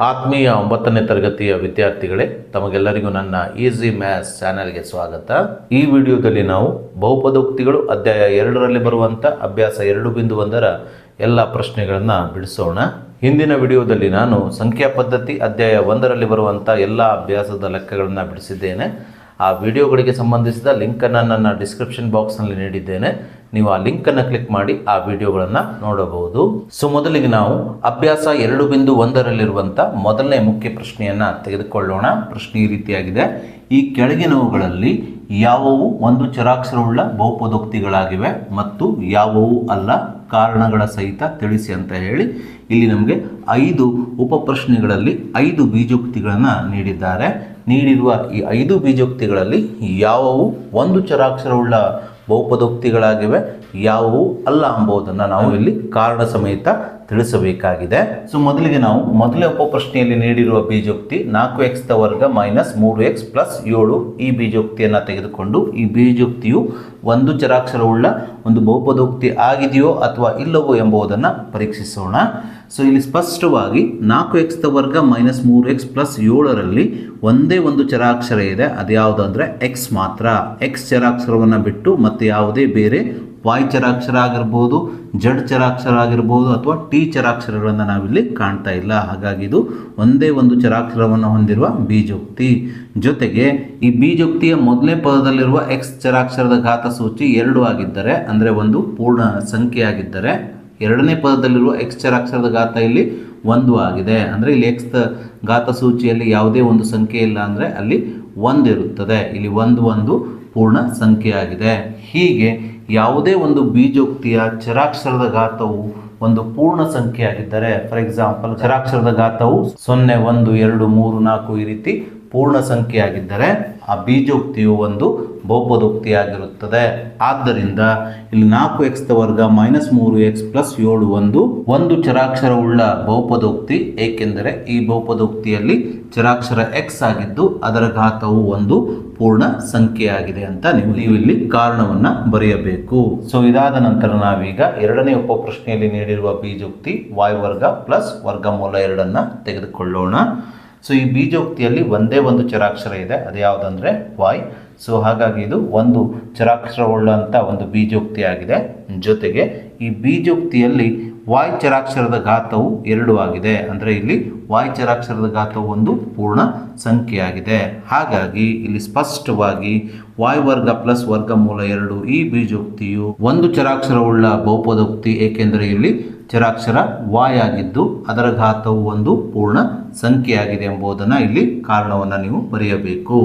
ಆತ್ಮೀಯ 9ನೇ ತರಗತಿಯ ವಿದ್ಯಾರ್ಥಿಗಳೇ, ತಮಗೆಲ್ಲರಿಗೂ ನನ್ನ ಈಸಿ ಮ್ಯಾಥ್ಸ್ ಚಾನೆಲ್ಗೆ ಸ್ವಾಗತ. ಈ ವಿಡಿಯೋದಲ್ಲಿ ನಾವು ಬಹುಪದೋಕ್ತಿಗಳು ಅಧ್ಯಾಯ 2ರಲ್ಲಿ ಬರುವಂಥ ಅಭ್ಯಾಸ 2.1ರ ಎಲ್ಲ ಪ್ರಶ್ನೆಗಳನ್ನು ಬಿಡಿಸೋಣ. ಹಿಂದಿನ ವಿಡಿಯೋದಲ್ಲಿ ನಾನು ಸಂಖ್ಯಾ ಪದ್ಧತಿ ಅಧ್ಯಾಯ 1ರಲ್ಲಿ ಬರುವಂಥ ಎಲ್ಲ ಅಭ್ಯಾಸದ ಲೆಕ್ಕಗಳನ್ನು ಬಿಡಿಸಿದ್ದೇನೆ. ಆ ವಿಡಿಯೋಗಳಿಗೆ ಸಂಬಂಧಿಸಿದ ಲಿಂಕನ್ನು ನನ್ನ ಡಿಸ್ಕ್ರಿಪ್ಷನ್ ಬಾಕ್ಸ್ನಲ್ಲಿ ನೀಡಿದ್ದೇನೆ. ನೀವು ಆ ಲಿಂಕನ್ನು ಕ್ಲಿಕ್ ಮಾಡಿ ಆ ವಿಡಿಯೋಗಳನ್ನು ನೋಡಬಹುದು. ಮೊದಲಿಗೆ ನಾವು ಅಭ್ಯಾಸ 2.1ರಲ್ಲಿರುವಂಥ ಮೊದಲನೇ ಮುಖ್ಯ ಪ್ರಶ್ನೆಯನ್ನು ತೆಗೆದುಕೊಳ್ಳೋಣ. ಪ್ರಶ್ನೆ ಈ ರೀತಿಯಾಗಿದೆ: ಈ ಕೆಳಗಿನವುಗಳಲ್ಲಿ ಯಾವುವು ಒಂದು ಚರಾಕ್ಷರವುಳ್ಳ ಬಹುಪದೋಕ್ತಿಗಳಾಗಿವೆ ಮತ್ತು ಯಾವುವು ಅಲ್ಲ, ಕಾರಣಗಳ ಸಹಿತ ತಿಳಿಸಿ ಅಂತ ಹೇಳಿ ಇಲ್ಲಿ ನಮಗೆ 5 ಉಪಪ್ರಶ್ನೆಗಳಲ್ಲಿ 5 ಬೀಜೋಕ್ತಿಗಳನ್ನು ನೀಡಿದ್ದಾರೆ. ನೀಡಿರುವ ಈ 5 ಬೀಜೋಕ್ತಿಗಳಲ್ಲಿ ಯಾವುವು ಒಂದು ಚರಾಕ್ಷರವುಳ್ಳ ಬಹುಪದೋಕ್ತಿಗಳಾಗಿವೆ, ಯಾವುವು ಅಲ್ಲ ಎಂಬುದನ್ನು ನಾವು ಇಲ್ಲಿ ಕಾರಣ ಸಮೇತ ತಿಳಿಸಬೇಕಾಗಿದೆ. ಮೊದಲಿಗೆ ನಾವು ಮೊದಲನೇ ಉಪಪ್ರಶ್ನೆಯಲ್ಲಿ ನೀಡಿರುವ ಬೀಜೋಕ್ತಿ 4x ವರ್ಗ ಮೈನಸ್ 3x ಪ್ಲಸ್ 7 ಈ ಬೀಜೋಕ್ತಿಯನ್ನು ತೆಗೆದುಕೊಂಡು ಈ ಬೀಜೋಕ್ತಿಯು ಒಂದು ಚರಾಕ್ಷರವುಳ್ಳ ಒಂದು ಬಹುಪದೋಕ್ತಿ ಆಗಿದೆಯೋ ಅಥವಾ ಇಲ್ಲವೋ ಎಂಬುದನ್ನು ಪರೀಕ್ಷಿಸೋಣ. ಇಲ್ಲಿ ಸ್ಪಷ್ಟವಾಗಿ 4x ವರ್ಗ ಮೈನಸ್ 3x ಪ್ಲಸ್ 7ರಲ್ಲಿ ಒಂದೇ ಒಂದು ಚರಾಕ್ಷರ ಇದೆ. ಅದು ಯಾವುದು ಅಂದರೆ x ಮಾತ್ರ. x ಚರಾಕ್ಷರವನ್ನು ಬಿಟ್ಟು ಮತ್ತೆ ಯಾವುದೇ ಬೇರೆ y ಚರಾಕ್ಷರ ಆಗಿರ್ಬೋದು, z ಚರಾಕ್ಷರ ಆಗಿರ್ಬೋದು ಅಥವಾ t ಚರಾಕ್ಷರಗಳನ್ನು ನಾವಿಲ್ಲಿ ಕಾಣ್ತಾ ಇಲ್ಲ. ಹಾಗಾಗಿ ಇದು ಒಂದೇ ಒಂದು ಚರಾಕ್ಷರವನ್ನು ಹೊಂದಿರುವ ಬೀಜೋಕ್ತಿ. ಜೊತೆಗೆ ಈ ಬೀಜೋಕ್ತಿಯ ಮೊದಲನೇ ಪದದಲ್ಲಿರುವ x ಚರಾಕ್ಷರದ ಘಾತ ಸೂಚಿ 2 ಆಗಿದ್ದರೆ, ಅಂದರೆ ಒಂದು ಪೂರ್ಣ ಸಂಖ್ಯೆ ಆಗಿದ್ದರೆ, ಎರಡನೇ ಪದದಲ್ಲಿರುವ x ಚರಾಕ್ಷರದ ಘಾತ ಇಲ್ಲಿ 1 ಆಗಿದೆ. ಅಂದರೆ ಇಲ್ಲಿ x ಘಾತ ಸೂಚಿಯಲ್ಲಿ ಯಾವುದೇ ಒಂದು ಸಂಖ್ಯೆ ಇಲ್ಲ ಅಂದರೆ ಅಲ್ಲಿ 1 ಇರುತ್ತದೆ. ಇಲ್ಲಿ ಒಂದು ಪೂರ್ಣ ಸಂಖ್ಯೆ ಆಗಿದೆ. ಹೀಗೆ ಯಾವುದೇ ಒಂದು ಬೀಜೋಕ್ತಿಯ ಚರಾಕ್ಷರದ ಘಾತವು ಒಂದು ಪೂರ್ಣ ಸಂಖ್ಯೆ ಆಗಿದ್ದರೆ, ಫಾರ್ ಎಕ್ಸಾಂಪಲ್ ಚರಾಕ್ಷರದ ಘಾತವು 0, 1, 2, 3, 4 ಈ ರೀತಿ ಪೂರ್ಣ ಸಂಖ್ಯೆ ಆಗಿದ್ದರೆ ಆ ಬೀಜೋಕ್ತಿಯು ಒಂದು ಬಹುಪದೋಕ್ತಿ ಆಗಿರುತ್ತದೆ. ಆದ್ದರಿಂದ ಇಲ್ಲಿ 4x ವರ್ಗ ಮೈನಸ್ 3x ಪ್ಲಸ್ 7 ಒಂದು ಚರಾಕ್ಷರವುಳ್ಳ ಬಹುಪದೋಕ್ತಿ, ಏಕೆಂದರೆ ಈ ಬಹುಪದೋಕ್ತಿಯಲ್ಲಿ ಚರಾಕ್ಷರ x ಆಗಿದ್ದು ಅದರ ಘಾತವು ಒಂದು ಪೂರ್ಣ ಸಂಖ್ಯೆಯಾಗಿದೆ ಅಂತ ನೀವು ಇಲ್ಲಿ ಕಾರಣವನ್ನು ಬರೆಯಬೇಕು. ಇದಾದ ನಂತರ ನಾವೀಗ ಎರಡನೇ ಉಪಪ್ರಶ್ನೆಯಲ್ಲಿ ನೀಡಿರುವ ಬೀಜೋಕ್ತಿ y ವರ್ಗ ಪ್ಲಸ್ ವರ್ಗಮೂಲ 2 ತೆಗೆದುಕೊಳ್ಳೋಣ. ಈ ಬೀಜೋಕ್ತಿಯಲ್ಲಿ ಒಂದೇ ಒಂದು ಚರಾಕ್ಷರ ಇದೆ, ಅದು ಯಾವುದಂದ್ರೆ y. ಹಾಗಾಗಿ ಇದು ಒಂದು ಚರಾಕ್ಷರವುಳ್ಳಂಥ ಒಂದು ಬೀಜೋಕ್ತಿ ಆಗಿದೆ. ಜೊತೆಗೆ ಈ ಬೀಜೋಕ್ತಿಯಲ್ಲಿ y ಚರಾಕ್ಷರದ ಘಾತವು 2 ಆಗಿದೆ. ಅಂದರೆ ಇಲ್ಲಿ y ಚರಾಕ್ಷರದ ಘಾತವು ಒಂದು ಪೂರ್ಣ ಸಂಖ್ಯೆಯಾಗಿದೆ. ಹಾಗಾಗಿ ಇಲ್ಲಿ ಸ್ಪಷ್ಟವಾಗಿ y ವರ್ಗ ಪ್ಲಸ್ ವರ್ಗಮೂಲ 2 ಈ ಬೀಜೋಕ್ತಿಯು ಒಂದು ಚರಾಕ್ಷರವುಳ್ಳ ಬಹುಪದೋಕ್ತಿ, ಏಕೆಂದರೆ ಇಲ್ಲಿ ಚರಾಕ್ಷರ y ಆಗಿದ್ದು ಅದರ ಘಾತವು ಒಂದು ಪೂರ್ಣ ಸಂಖ್ಯೆಯಾಗಿದೆ ಎಂಬುದನ್ನು ಇಲ್ಲಿ ಕಾರಣವನ್ನು ನೀವು ಬರೆಯಬೇಕು.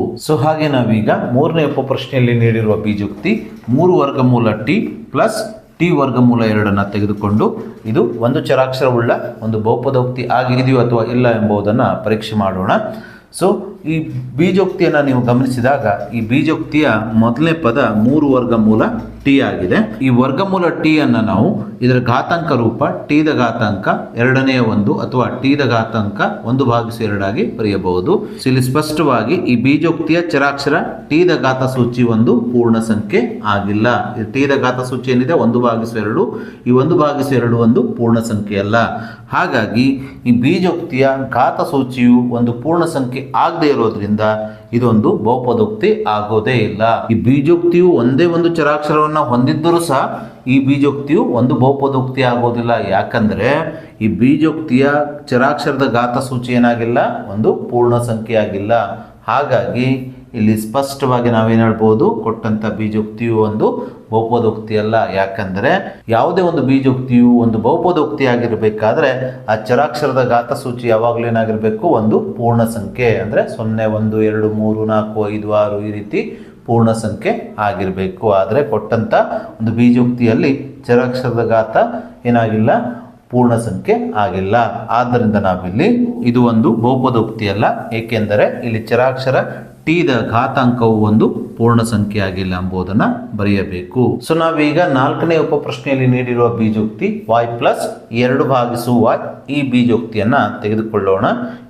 ಹಾಗೆ ನಾವೀಗ ಮೂರನೇ ಉಪಪ್ರಶ್ನೆಯಲ್ಲಿ ನೀಡಿರುವ ಬೀಜೋಕ್ತಿ 3 ವರ್ಗಮೂಲ t ಪ್ಲಸ್ t ವರ್ಗಮೂಲ 2 ತೆಗೆದುಕೊಂಡು ಇದು ಒಂದು ಚರಾಕ್ಷರವುಳ್ಳ ಒಂದು ಬಹುಪದೋಕ್ತಿ ಆಗಿದೆಯೋ ಅಥವಾ ಇಲ್ಲ ಎಂಬುದನ್ನು ಪರೀಕ್ಷೆ ಮಾಡೋಣ. ಈ ಬೀಜೋಕ್ತಿಯನ್ನು ನೀವು ಗಮನಿಸಿದಾಗ ಈ ಬೀಜೋಕ್ತಿಯ ಮೊದಲನೇ ಪದ 3 ವರ್ಗಮೂಲ t ಆಗಿದೆ. ಈ ವರ್ಗಮೂಲ t ಅನ್ನು ನಾವು ಇದರ ಘಾತಾಂಕ ರೂಪ t ದ ಘಾತಾಂಕ 2ನೇ 1 ಅಥವಾ t ದ ಘಾತಾಂಕ 1/2 ಆಗಿ ಬರೆಯಬಹುದು. ಇಲ್ಲಿ ಸ್ಪಷ್ಟವಾಗಿ ಈ ಬೀಜೋಕ್ತಿಯ ಚರಾಕ್ಷರ t ದ ಘಾತ ಸೂಚಿ ಒಂದು ಪೂರ್ಣ ಸಂಖ್ಯೆ ಆಗಿಲ್ಲ. t ದ ಘಾತ ಸೂಚಿ ಏನಿದೆ 1/2, ಈ 1/2 ಒಂದು ಪೂರ್ಣ ಸಂಖ್ಯೆ ಅಲ್ಲ. ಹಾಗಾಗಿ ಈ ಬೀಜೋಕ್ತಿಯ ಘಾತ ಸೂಚಿಯು ಒಂದು ಪೂರ್ಣ ಸಂಖ್ಯೆ ಆಗದೆ ಇರೋದ್ರಿಂದ ಇದೊಂದು ಬಹುಪದೋಕ್ತಿ ಆಗೋದೇ ಇಲ್ಲ. ಈ ಬೀಜೋಕ್ತಿಯು ಒಂದೇ ಒಂದು ಚರಾಕ್ಷರವನ್ನು ಹೊಂದಿದ್ದರೂ ಸಹ ಈ ಬೀಜೋಕ್ತಿಯು ಒಂದು ಬಹುಪದೋಕ್ತಿ ಆಗೋದಿಲ್ಲ. ಯಾಕಂದರೆ ಈ ಬೀಜೋಕ್ತಿಯ ಚರಾಕ್ಷರದ ಘಾತ ಸೂಚಿ ಏನಾಗಿಲ್ಲ, ಒಂದು ಪೂರ್ಣ ಸಂಖ್ಯೆ ಆಗಿಲ್ಲ. ಹಾಗಾಗಿ ಇಲ್ಲಿ ಸ್ಪಷ್ಟವಾಗಿ ನಾವೇನು ಹೇಳ್ಬೋದು, ಕೊಟ್ಟಂಥ ಬೀಜೋಕ್ತಿಯು ಒಂದು ಬಹುಪದೋಕ್ತಿ ಅಲ್ಲ. ಯಾಕಂದರೆ ಯಾವುದೇ ಒಂದು ಬೀಜೋಕ್ತಿಯು ಒಂದು ಬಹುಪದೋಕ್ತಿ ಆಗಿರಬೇಕಾದ್ರೆ ಆ ಚರಾಕ್ಷರದ ಘಾತ ಸೂಚಿ ಯಾವಾಗಲೂ ಏನಾಗಿರಬೇಕು, ಒಂದು ಪೂರ್ಣ ಸಂಖ್ಯೆ. ಅಂದರೆ 0, 1, 2, 3, 4, 5, 6 ಈ ರೀತಿ ಪೂರ್ಣ ಸಂಖ್ಯೆ ಆಗಿರಬೇಕು. ಆದರೆ ಕೊಟ್ಟಂಥ ಒಂದು ಬೀಜೋಕ್ತಿಯಲ್ಲಿ ಚರಾಕ್ಷರದ ಘಾತ ಏನಾಗಿಲ್ಲ, ಪೂರ್ಣ ಸಂಖ್ಯೆ ಆಗಿಲ್ಲ. ಆದ್ದರಿಂದ ನಾವಿಲ್ಲಿ ಇದು ಒಂದು ಬಹುಪದೋಕ್ತಿ ಅಲ್ಲ, ಏಕೆಂದರೆ ಇಲ್ಲಿ ಚರಾಕ್ಷರ t ದ ಘಾತಾಂಕವು ಒಂದು ಪೂರ್ಣ ಸಂಖ್ಯೆ ಆಗಿಲ್ಲ ಎಂಬುದನ್ನು ಬರೆಯಬೇಕು. ನಾವೀಗ 4ನೇ ಉಪಪ್ರಶ್ನೆಯಲ್ಲಿ ನೀಡಿರುವ ಬೀಜೋಕ್ತಿ y ಪ್ಲಸ್ 2/y ಈ ಬೀಜೋಕ್ತಿಯನ್ನು ತೆಗೆದುಕೊಳ್ಳೋಣ.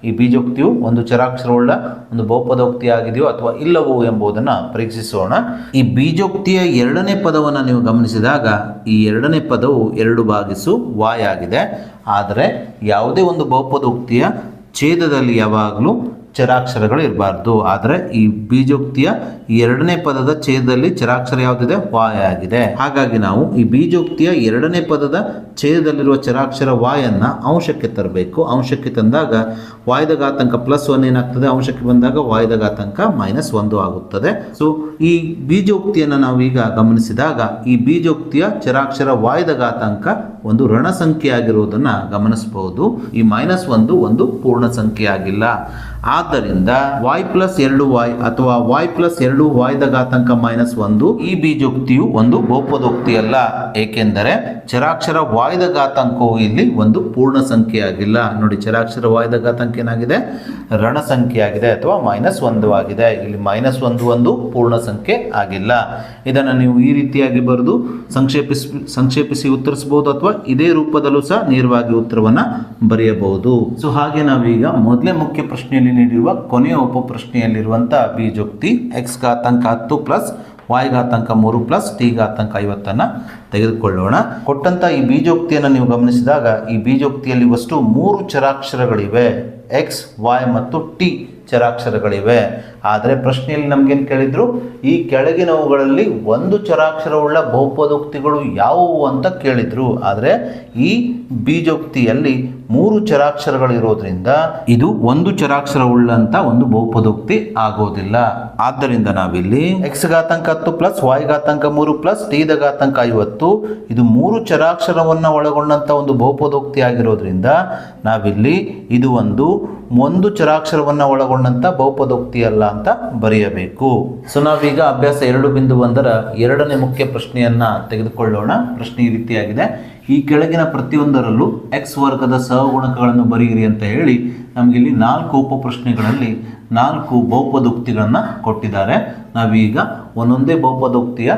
ಈ ಬೀಜೋಕ್ತಿಯು ಒಂದು ಚರಾಕ್ಷರವುಳ್ಳ ಒಂದು ಬಹುಪದೋಕ್ತಿ ಆಗಿದೆಯೋ ಅಥವಾ ಇಲ್ಲವೋ ಎಂಬುದನ್ನು ಪರೀಕ್ಷಿಸೋಣ. ಈ ಬೀಜೋಕ್ತಿಯ ಎರಡನೇ ಪದವನ್ನು ನೀವು ಗಮನಿಸಿದಾಗ ಈ ಎರಡನೇ ಪದವು 2/y ಆಗಿದೆ. ಆದರೆ ಯಾವುದೇ ಒಂದು ಬಹುಪದೋಕ್ತಿಯ ಛೇದದಲ್ಲಿ ಯಾವಾಗಲೂ ಚರಾಕ್ಷರಗಳು ಇರಬಾರ್ದು. ಆದರೆ ಈ ಬೀಜೋಕ್ತಿಯ ಎರಡನೇ ಪದದ ಛೇದದಲ್ಲಿ ಚರಾಕ್ಷರ ಯಾವುದಿದೆ? ವಾಯ್ ಆಗಿದೆ. ಹಾಗಾಗಿ ನಾವು ಈ ಬೀಜೋಕ್ತಿಯ ಎರಡನೇ ಪದದ ಛೇದದಲ್ಲಿರುವ ಚರಾಕ್ಷರ ವಾಯನ್ನ ಅಂಶಕ್ಕೆ ತರಬೇಕು. ಅಂಶಕ್ಕೆ ತಂದಾಗ ವಾಯ್ದ ಘಾತಾಂಕ +1 ಏನಾಗ್ತದೆ, ಅಂಶಕ್ಕೆ ಬಂದಾಗ ವಾಯ್ದ ಘಾತಾಂಕ -1 ಆಗುತ್ತದೆ. ಸೊ ಈ ಬೀಜೋಕ್ತಿಯನ್ನು ನಾವು ಈಗ ಗಮನಿಸಿದಾಗ ಈ ಬೀಜೋಕ್ತಿಯ ಚರಾಕ್ಷರ ವಾಯ್ದ ಘಾತಾಂಕ ಒಂದು ಋಣ ಸಂಖ್ಯೆ ಆಗಿರುವುದನ್ನು ಗಮನಿಸಬಹುದು. ಈ -1 ಒಂದು ಪೂರ್ಣ ಸಂಖ್ಯೆ ಆಗಿಲ್ಲ. ಆದ್ದರಿಂದ y+2y ಅಥವಾ y+2 ವಾಯ್ದ ಘಾತಾಂಕ -1 ಈ ಬೀಜೋಕ್ತಿಯು ಒಂದು ಬಹುಪದೋಕ್ತಿಯಲ್ಲ. ಏಕೆಂದರೆ ಚರಾಕ್ಷರ ವಾಯ್ದ ಘಾತಾಂಕವು ಇಲ್ಲಿ ಒಂದು ಪೂರ್ಣ ಸಂಖ್ಯೆ ಆಗಿಲ್ಲ. ನೋಡಿ, ಚರಾಕ್ಷರ ವಾಯ್ದ ಘಾತಾಂಕ ಏನಾಗಿದೆ? ಋಣ ಸಂಖ್ಯೆ ಆಗಿದೆ ಅಥವಾ -1 ಆಗಿದೆ. ಇಲ್ಲಿ -1 ಒಂದು ಪೂರ್ಣ ಸಂಖ್ಯೆ ಆಗಿಲ್ಲ. ಇದನ್ನು ನೀವು ಈ ರೀತಿಯಾಗಿ ಬರೆದು ಸಂಕ್ಷೇಪಿಸಿ ಉತ್ತರಿಸಬಹುದು ಅಥವಾ ಇದೇ ರೂಪದಲ್ಲೂ ಸಹ ನೇರವಾಗಿ ಉತ್ತರವನ್ನು ಬರೆಯಬಹುದು. ಸೊ ಹಾಗೆ ನಾವೀಗ ಮೊದಲೇ ಮುಖ್ಯ ಪ್ರಶ್ನೆಯಲ್ಲಿ ನೀಡಿರುವ ಕೊನೆಯ ಉಪಪ್ರಶ್ನೆಯಲ್ಲಿರುವಂತಹ ಬೀಜೋಕ್ತಿ x ಘಾತಾಂಕ 10 ಪ್ಲಸ್ y ಘಾತಾಂಕ 3 ಪ್ಲಸ್ t ಘಾತಾಂಕ 50 ತೆಗೆದುಕೊಳ್ಳೋಣ. ಕೊಟ್ಟಂತ ಈ ಬೀಜೋಕ್ತಿಯನ್ನು ನೀವು ಗಮನಿಸಿದಾಗ ಈ ಬೀಜೋಕ್ತಿಯಲ್ಲಿ ವಸ್ತು 3 ಚರಾಕ್ಷರಗಳಿವೆ. x, y ಮತ್ತು t ಚರಾಕ್ಷರಗಳಿವೆ. ಆದರೆ ಪ್ರಶ್ನೆಯಲ್ಲಿ ನಮಗೇನು ಕೇಳಿದ್ರು? ಈ ಕೆಳಗಿನವುಗಳಲ್ಲಿ ಒಂದು ಚರಾಕ್ಷರವುಳ್ಳ ಬಹುಪದೋಕ್ತಿಗಳು ಯಾವುವು ಅಂತ ಕೇಳಿದ್ರು. ಆದರೆ ಈ ಬೀಜೋಕ್ತಿಯಲ್ಲಿ 3 ಚರಾಕ್ಷರಗಳಿರೋದ್ರಿಂದ ಇದು ಒಂದು ಚರಾಕ್ಷರವುಳ್ಳಂತ ಒಂದು ಬಹುಪದೋಕ್ತಿ ಆಗೋದಿಲ್ಲ. ಆದ್ದರಿಂದ ನಾವಿಲ್ಲಿ x ಘಾತಾಂಕ 10 ಪ್ಲಸ್ y ಘಾತಾಂಕ 3 ಪ್ಲಸ್ t ದ ಘಾತಾಂಕ 50 ಇದು 3 ಚರಾಕ್ಷರವನ್ನು ಒಳಗೊಂಡಂತ ಒಂದು ಬಹುಪದೋಕ್ತಿ ಆಗಿರೋದ್ರಿಂದ ನಾವಿಲ್ಲಿ ಇದು ಒಂದು ಚರಾಕ್ಷರವನ್ನು ಒಳಗೊಂಡಂತ ಬಹುಪದೋಕ್ತಿ ಅಲ್ಲ ಅಂತ ಬರೆಯಬೇಕು. ಸೊ ನಾವೀಗ ಅಭ್ಯಾಸ 2.1ರ ಎರಡನೇ ಮುಖ್ಯ ಪ್ರಶ್ನೆಯನ್ನ ತೆಗೆದುಕೊಳ್ಳೋಣ. ಪ್ರಶ್ನೆ ಈ ರೀತಿಯಾಗಿದೆ: ಈ ಕೆಳಗಿನ ಪ್ರತಿಯೊಂದರಲ್ಲೂ x ವರ್ಗದ ಸಹಗುಣಕಗಳನ್ನು ಬರೆಯಿರಿ ಅಂತ ಹೇಳಿ ನಮಗಿಲ್ಲಿ 4 ಉಪಪ್ರಶ್ನೆಗಳಲ್ಲಿ 4 ಬಹುಪದೋಕ್ತಿಗಳನ್ನು ಕೊಟ್ಟಿದ್ದಾರೆ. ನಾವೀಗ ಒಂದೊಂದೇ ಬಹುಪದೋಕ್ತಿಯ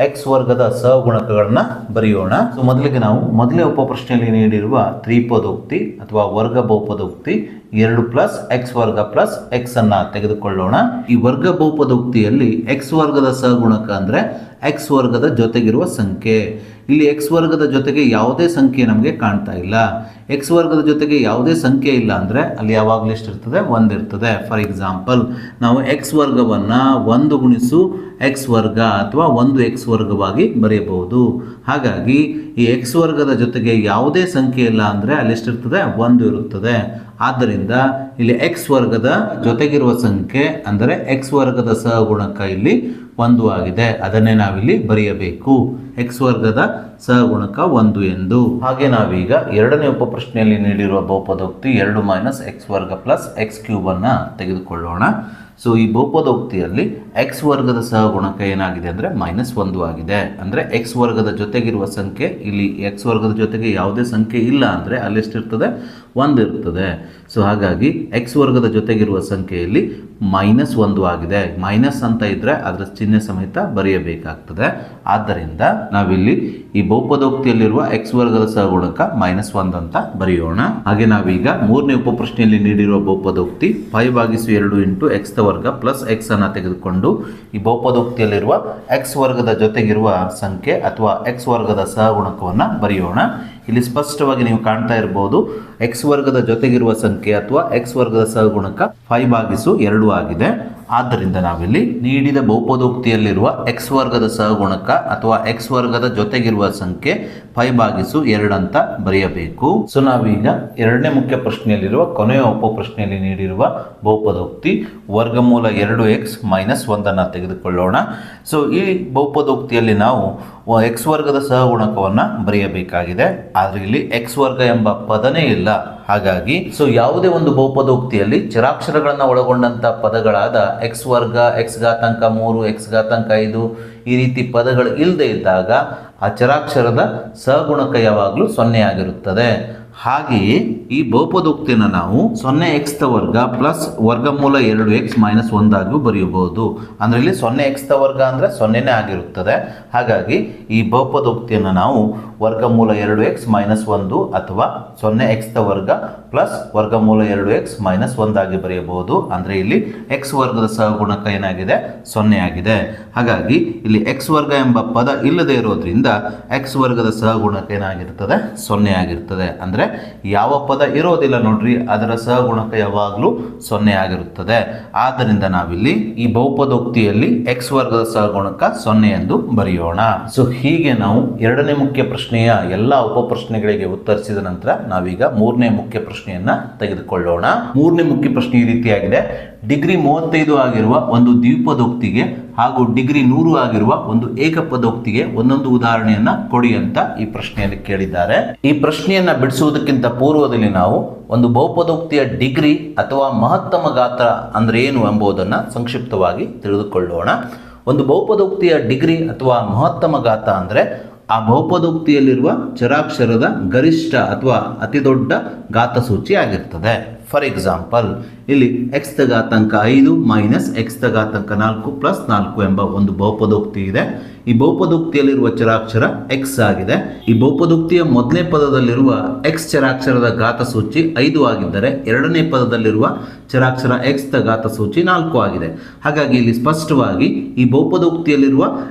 x ವರ್ಗದ ಸಹಗುಣಕಗಳನ್ನು ಬರೆಯೋಣ. ಸೊ ಮೊದಲಿಗೆ ನಾವು ಮೊದಲೇ ಉಪಪ್ರಶ್ನೆಯಲ್ಲಿ ನೀಡಿರುವ ತ್ರಿಪದೋಕ್ತಿ ಅಥವಾ ವರ್ಗ ಬಹುಪದೋಕ್ತಿ 2 ಪ್ಲಸ್ x ವರ್ಗ ಪ್ಲಸ್ x ಅನ್ನ ತೆಗೆದುಕೊಳ್ಳೋಣ. ಈ ವರ್ಗ ಬಹುಪದೋಕ್ತಿಯಲ್ಲಿ x ವರ್ಗದ ಸಹಗುಣಕ ಅಂದ್ರೆ x ವರ್ಗದ ಜೊತೆಗಿರುವ ಸಂಖ್ಯೆ. ಇಲ್ಲಿ x ವರ್ಗದ ಜೊತೆಗೆ ಯಾವುದೇ ಸಂಖ್ಯೆ ನಮಗೆ ಕಾಣ್ತಾ ಇಲ್ಲ. x ವರ್ಗದ ಜೊತೆಗೆ ಯಾವುದೇ ಸಂಖ್ಯೆ ಇಲ್ಲ ಅಂದ್ರೆ ಅಲ್ಲಿ ಯಾವಾಗಲೂ ಎಷ್ಟಿರ್ತದೆ? 1 ಇರ್ತದೆ. ಫಾರ್ ಎಕ್ಸಾಂಪಲ್, ನಾವು x ವರ್ಗವನ್ನ 1 ಗುಣಿಸು x ವರ್ಗ ಅಥವಾ 1x ವರ್ಗವಾಗಿ ಬರೆಯಬಹುದು. ಹಾಗಾಗಿ ಈ x ವರ್ಗದ ಜೊತೆಗೆ ಯಾವುದೇ ಸಂಖ್ಯೆ ಇಲ್ಲ ಅಂದ್ರೆ ಅಲ್ಲಿ ಎಷ್ಟಿರ್ತದೆ? 1 ಇರುತ್ತದೆ. ಆದ್ದರಿಂದ ಇಲ್ಲಿ x ವರ್ಗದ ಜೊತೆಗಿರುವ ಸಂಖ್ಯೆ ಅಂದರೆ x ವರ್ಗದ ಸಹಗುಣಕ ಇಲ್ಲಿ 1 ಆಗಿದೆ. ಅದನ್ನೇ ನಾವಿಲ್ಲಿ ಬರೆಯಬೇಕು, x ವರ್ಗದ ಸಹಗುಣಕ 1 ಎಂದು. ಹಾಗೆ ನಾವೀಗ ಎರಡನೇ ಉಪಪ್ರಶ್ನೆಯಲ್ಲಿ ನೀಡಿರುವ ಬಹುಪದೋಕ್ತಿ 2 ಮೈನಸ್ x ವರ್ಗ ಪ್ಲಸ್ x ಕ್ಯೂಬ್ ಅನ್ನ ತೆಗೆದುಕೊಳ್ಳೋಣ. ಸೊ ಈ ಬಹುಪದೋಕ್ತಿಯಲ್ಲಿ x ವರ್ಗದ ಸಹಗುಣಕ ಏನಾಗಿದೆ ಅಂದರೆ -1 ಆಗಿದೆ. ಅಂದರೆ x ವರ್ಗದ ಜೊತೆಗಿರುವ ಸಂಖ್ಯೆ ಇಲ್ಲಿ x ವರ್ಗದ ಜೊತೆಗೆ ಯಾವುದೇ ಸಂಖ್ಯೆ ಇಲ್ಲ ಅಂದರೆ ಅಲ್ಲಿ ಎಷ್ಟಿರ್ತದೆ? 1 ಇರ್ತದೆ. ಸೊ ಹಾಗಾಗಿ x ವರ್ಗದ ಜೊತೆಗಿರುವ ಸಂಖ್ಯೆಯಲ್ಲಿ -1 ಆಗಿದೆ. ಮೈನಸ್ ಅಂತ ಇದ್ರೆ ಅದರ ಚಿಹ್ನೆ ಸಮೇತ ಬರೆಯಬೇಕಾಗ್ತದೆ. ಆದ್ದರಿಂದ ನಾವಿಲ್ಲಿ ಈ ಬಹುಪದೋಕ್ತಿಯಲ್ಲಿರುವ x ವರ್ಗದ ಸಹಗುಣಕ -1 ಅಂತ ಬರೆಯೋಣ. ಹಾಗೆ ನಾವೀಗ ಮೂರನೇ ಉಪಪ್ರಶ್ನೆಯಲ್ಲಿ ನೀಡಿರುವ ಬಹುಪದೋಕ್ತಿ 5/2 ಇಂಟು x ವರ್ಗ ಪ್ಲಸ್ x ಅನ್ನ ತೆಗೆದುಕೊಂಡು ಈ ಬಹುಪದೋಕ್ತಿಯಲ್ಲಿರುವ x ವರ್ಗದ ಜೊತೆಗಿರುವ ಸಂಖ್ಯೆ ಅಥವಾ x ವರ್ಗದ ಸಹಗುಣಕವನ್ನು ಬರೆಯೋಣ. ಇಲ್ಲಿ ಸ್ಪಷ್ಟವಾಗಿ ನೀವು ಕಾಣ್ತಾ ಇರಬಹುದು, x ವರ್ಗದ ಜೊತೆಗಿರುವ ಸಂಖ್ಯೆ ಅಥವಾ x ವರ್ಗದ ಸಹಗುಣಕ 5/2 ಆಗಿದೆ. ಆದ್ದರಿಂದ ನಾವಿಲ್ಲಿ ನೀಡಿದ ಬಹುಪದೋಕ್ತಿಯಲ್ಲಿರುವ x ವರ್ಗದ ಸಹಗುಣಕ ಅಥವಾ x ವರ್ಗದ ಜೊತೆಗಿರುವ ಸಂಖ್ಯೆ 5/2 ಅಂತ ಬರೆಯಬೇಕು. ಸೊ ನಾವೀಗ ಎರಡನೇ ಮುಖ್ಯ ಪ್ರಶ್ನೆಯಲ್ಲಿರುವ ಕೊನೆಯ ಉಪಪ್ರಶ್ನೆಯಲ್ಲಿ ನೀಡಿರುವ ಬಹುಪದೋಕ್ತಿ ವರ್ಗಮೂಲ 2x - 1 ತೆಗೆದುಕೊಳ್ಳೋಣ. ಸೊ ಈ ಬಹುಪದೋಕ್ತಿಯಲ್ಲಿ ನಾವು x ವರ್ಗದ ಸಹಗುಣಕವನ್ನು ಬರೆಯಬೇಕಾಗಿದೆ. ಆದರೆ ಇಲ್ಲಿ x ವರ್ಗ ಎಂಬ ಪದನೇ ಇಲ್ಲ. ಹಾಗಾಗಿ ಸೊ ಯಾವುದೇ ಒಂದು ಬಹುಪದೋಕ್ತಿಯಲ್ಲಿ ಚರಾಕ್ಷರಗಳನ್ನು ಒಳಗೊಂಡಂತ ಪದಗಳಾದ x ವರ್ಗ, x ಘಾತಾಂಕ 3, x ಘಾತಾಂಕ 5 ಈ ರೀತಿ ಪದಗಳು ಇಲ್ಲದೆ ಇದ್ದಾಗ ಆ ಚರಾಕ್ಷರದ ಸಹಗುಣಕ ಯಾವಾಗಲೂ 0 ಆಗಿರುತ್ತದೆ. ಹಾಗೆಯೇ ಈ ಬಹುಪದೋಕ್ತಿಯನ್ನು ನಾವು 0x ವರ್ಗ ಪ್ಲಸ್ ವರ್ಗಮೂಲ 2x - 1 ಆಗಿ ಬರೆಯಬಹುದು. ಅಂದ್ರೆ ಇಲ್ಲಿ 0x ವರ್ಗ ಅಂದ್ರೆ 0ನೇ ಆಗಿರುತ್ತದೆ. ಹಾಗಾಗಿ ಈ ಬಹುಪದೋಕ್ತಿಯನ್ನು ನಾವು ವರ್ಗಮೂಲ 2x - 1 ಅಥವಾ 0x ವರ್ಗ ಪ್ಲಸ್ ವರ್ಗಮೂಲ 2x - 1 ಆಗಿ ಬರೆಯಬಹುದು. ಅಂದ್ರೆ ಇಲ್ಲಿ x ವರ್ಗದ ಸಹಗುಣಕ ಏನಾಗಿದೆ? 0 ಆಗಿದೆ. ಹಾಗಾಗಿ ಇಲ್ಲಿ x ವರ್ಗ ಎಂಬ ಪದ ಇಲ್ಲದೆ ಇರೋದ್ರಿಂದ x ವರ್ಗದ ಸಹಗುಣಕ ಏನಾಗಿರ್ತದೆ? 0 ಆಗಿರ್ತದೆ. ಅಂದ್ರೆ ಯಾವ ಪದ ಇರೋದಿಲ್ಲ ನೋಡ್ರಿ ಅದರ ಸಹಗುಣಕ ಯಾವಾಗಲೂ 0 ಆಗಿರುತ್ತದೆ. ಆದ್ದರಿಂದ ನಾವಿಲ್ಲಿ ಈ ಬಹುಪದೋಕ್ತಿಯಲ್ಲಿ x ವರ್ಗದ ಸಹಗುಣಕ 0 ಎಂದು ಬರೆಯೋಣ. ಸೊ ಹೀಗೆ ನಾವು ಎರಡನೇ ಮುಖ್ಯ ಪ್ರಶ್ನೆಯ ಎಲ್ಲ ಉಪಪ್ರಶ್ನೆಗಳಿಗೆ ಉತ್ತರಿಸಿದ ನಂತರ ನಾವೀಗ ಮೂರನೇ ಮುಖ್ಯ ಪ್ರಶ್ನೆಯನ್ನ ತೆಗೆದುಕೊಳ್ಳೋಣ. ಮೂರನೇ ಮುಖ್ಯ ಪ್ರಶ್ನೆ ಈ ರೀತಿಯಾಗಿದೆ. ಡಿಗ್ರಿ 35 ಆಗಿರುವ ಒಂದು ದ್ವಿಪದೋಕ್ತಿಗೆ ಹಾಗೂ ಡಿಗ್ರಿ 100 ಆಗಿರುವ ಒಂದು ಏಕಪದೋಕ್ತಿಗೆ ಒಂದೊಂದು ಉದಾಹರಣೆಯನ್ನ ಕೊಡಿ ಅಂತ ಈ ಪ್ರಶ್ನೆಯಲ್ಲಿ ಕೇಳಿದ್ದಾರೆ. ಈ ಪ್ರಶ್ನೆಯನ್ನ ಬಿಡಿಸುವುದಕ್ಕಿಂತ ಪೂರ್ವದಲ್ಲಿ ನಾವು ಒಂದು ಬಹುಪದೋಕ್ತಿಯ ಡಿಗ್ರಿ ಅಥವಾ ಮಹತ್ತಮ ಗಾತ್ರ ಅಂದ್ರೆ ಏನು ಎಂಬುದನ್ನು ಸಂಕ್ಷಿಪ್ತವಾಗಿ ತಿಳಿದುಕೊಳ್ಳೋಣ. ಒಂದು ಬಹುಪದೋಕ್ತಿಯ ಡಿಗ್ರಿ ಅಥವಾ ಮಹತ್ತಮ ಗಾತ ಅಂದರೆ ಆ ಬಹುಪದೋಕ್ತಿಯಲ್ಲಿರುವ ಚರಾಕ್ಷರದ ಗರಿಷ್ಠ ಅಥವಾ ಅತಿ ದೊಡ್ಡ ಗಾತಸೂಚಿ ಆಗಿರ್ತದೆ. ಫಾರ್ ಎಕ್ಸಾಂಪಲ್, ಇಲ್ಲಿ ಎಕ್ಸ್ ದ ಘಾತಾಂಕ 5 ಮೈನಸ್ ಎಕ್ಸ್ ದ ಘಾತಾಂಕ 4 ಪ್ಲಸ್ 4 ಎಂಬ ಒಂದು ಬಹುಪದೋಕ್ತಿ ಇದೆ. ಈ ಬಹುಪದೋಕ್ತಿಯಲ್ಲಿರುವ ಚರಾಕ್ಷರ ಎಕ್ಸ್ ಆಗಿದೆ. ಈ ಬಹುಪದೋಕ್ತಿಯ ಮೊದಲನೇ ಪದದಲ್ಲಿರುವ ಎಕ್ಸ್ ಚರಾಕ್ಷರದ ಘಾತಸೂಚಿ 5 ಆಗಿದ್ದರೆ ಎರಡನೇ ಪದದಲ್ಲಿರುವ ಚರಾಕ್ಷರ ಎಕ್ಸ್ ದ ಘಾತಸೂಚಿ 4 ಆಗಿದೆ. ಹಾಗಾಗಿ ಇಲ್ಲಿ ಸ್ಪಷ್ಟವಾಗಿ ಈ ಬಹುಪದೋಕ್ತಿಯಲ್ಲಿರುವ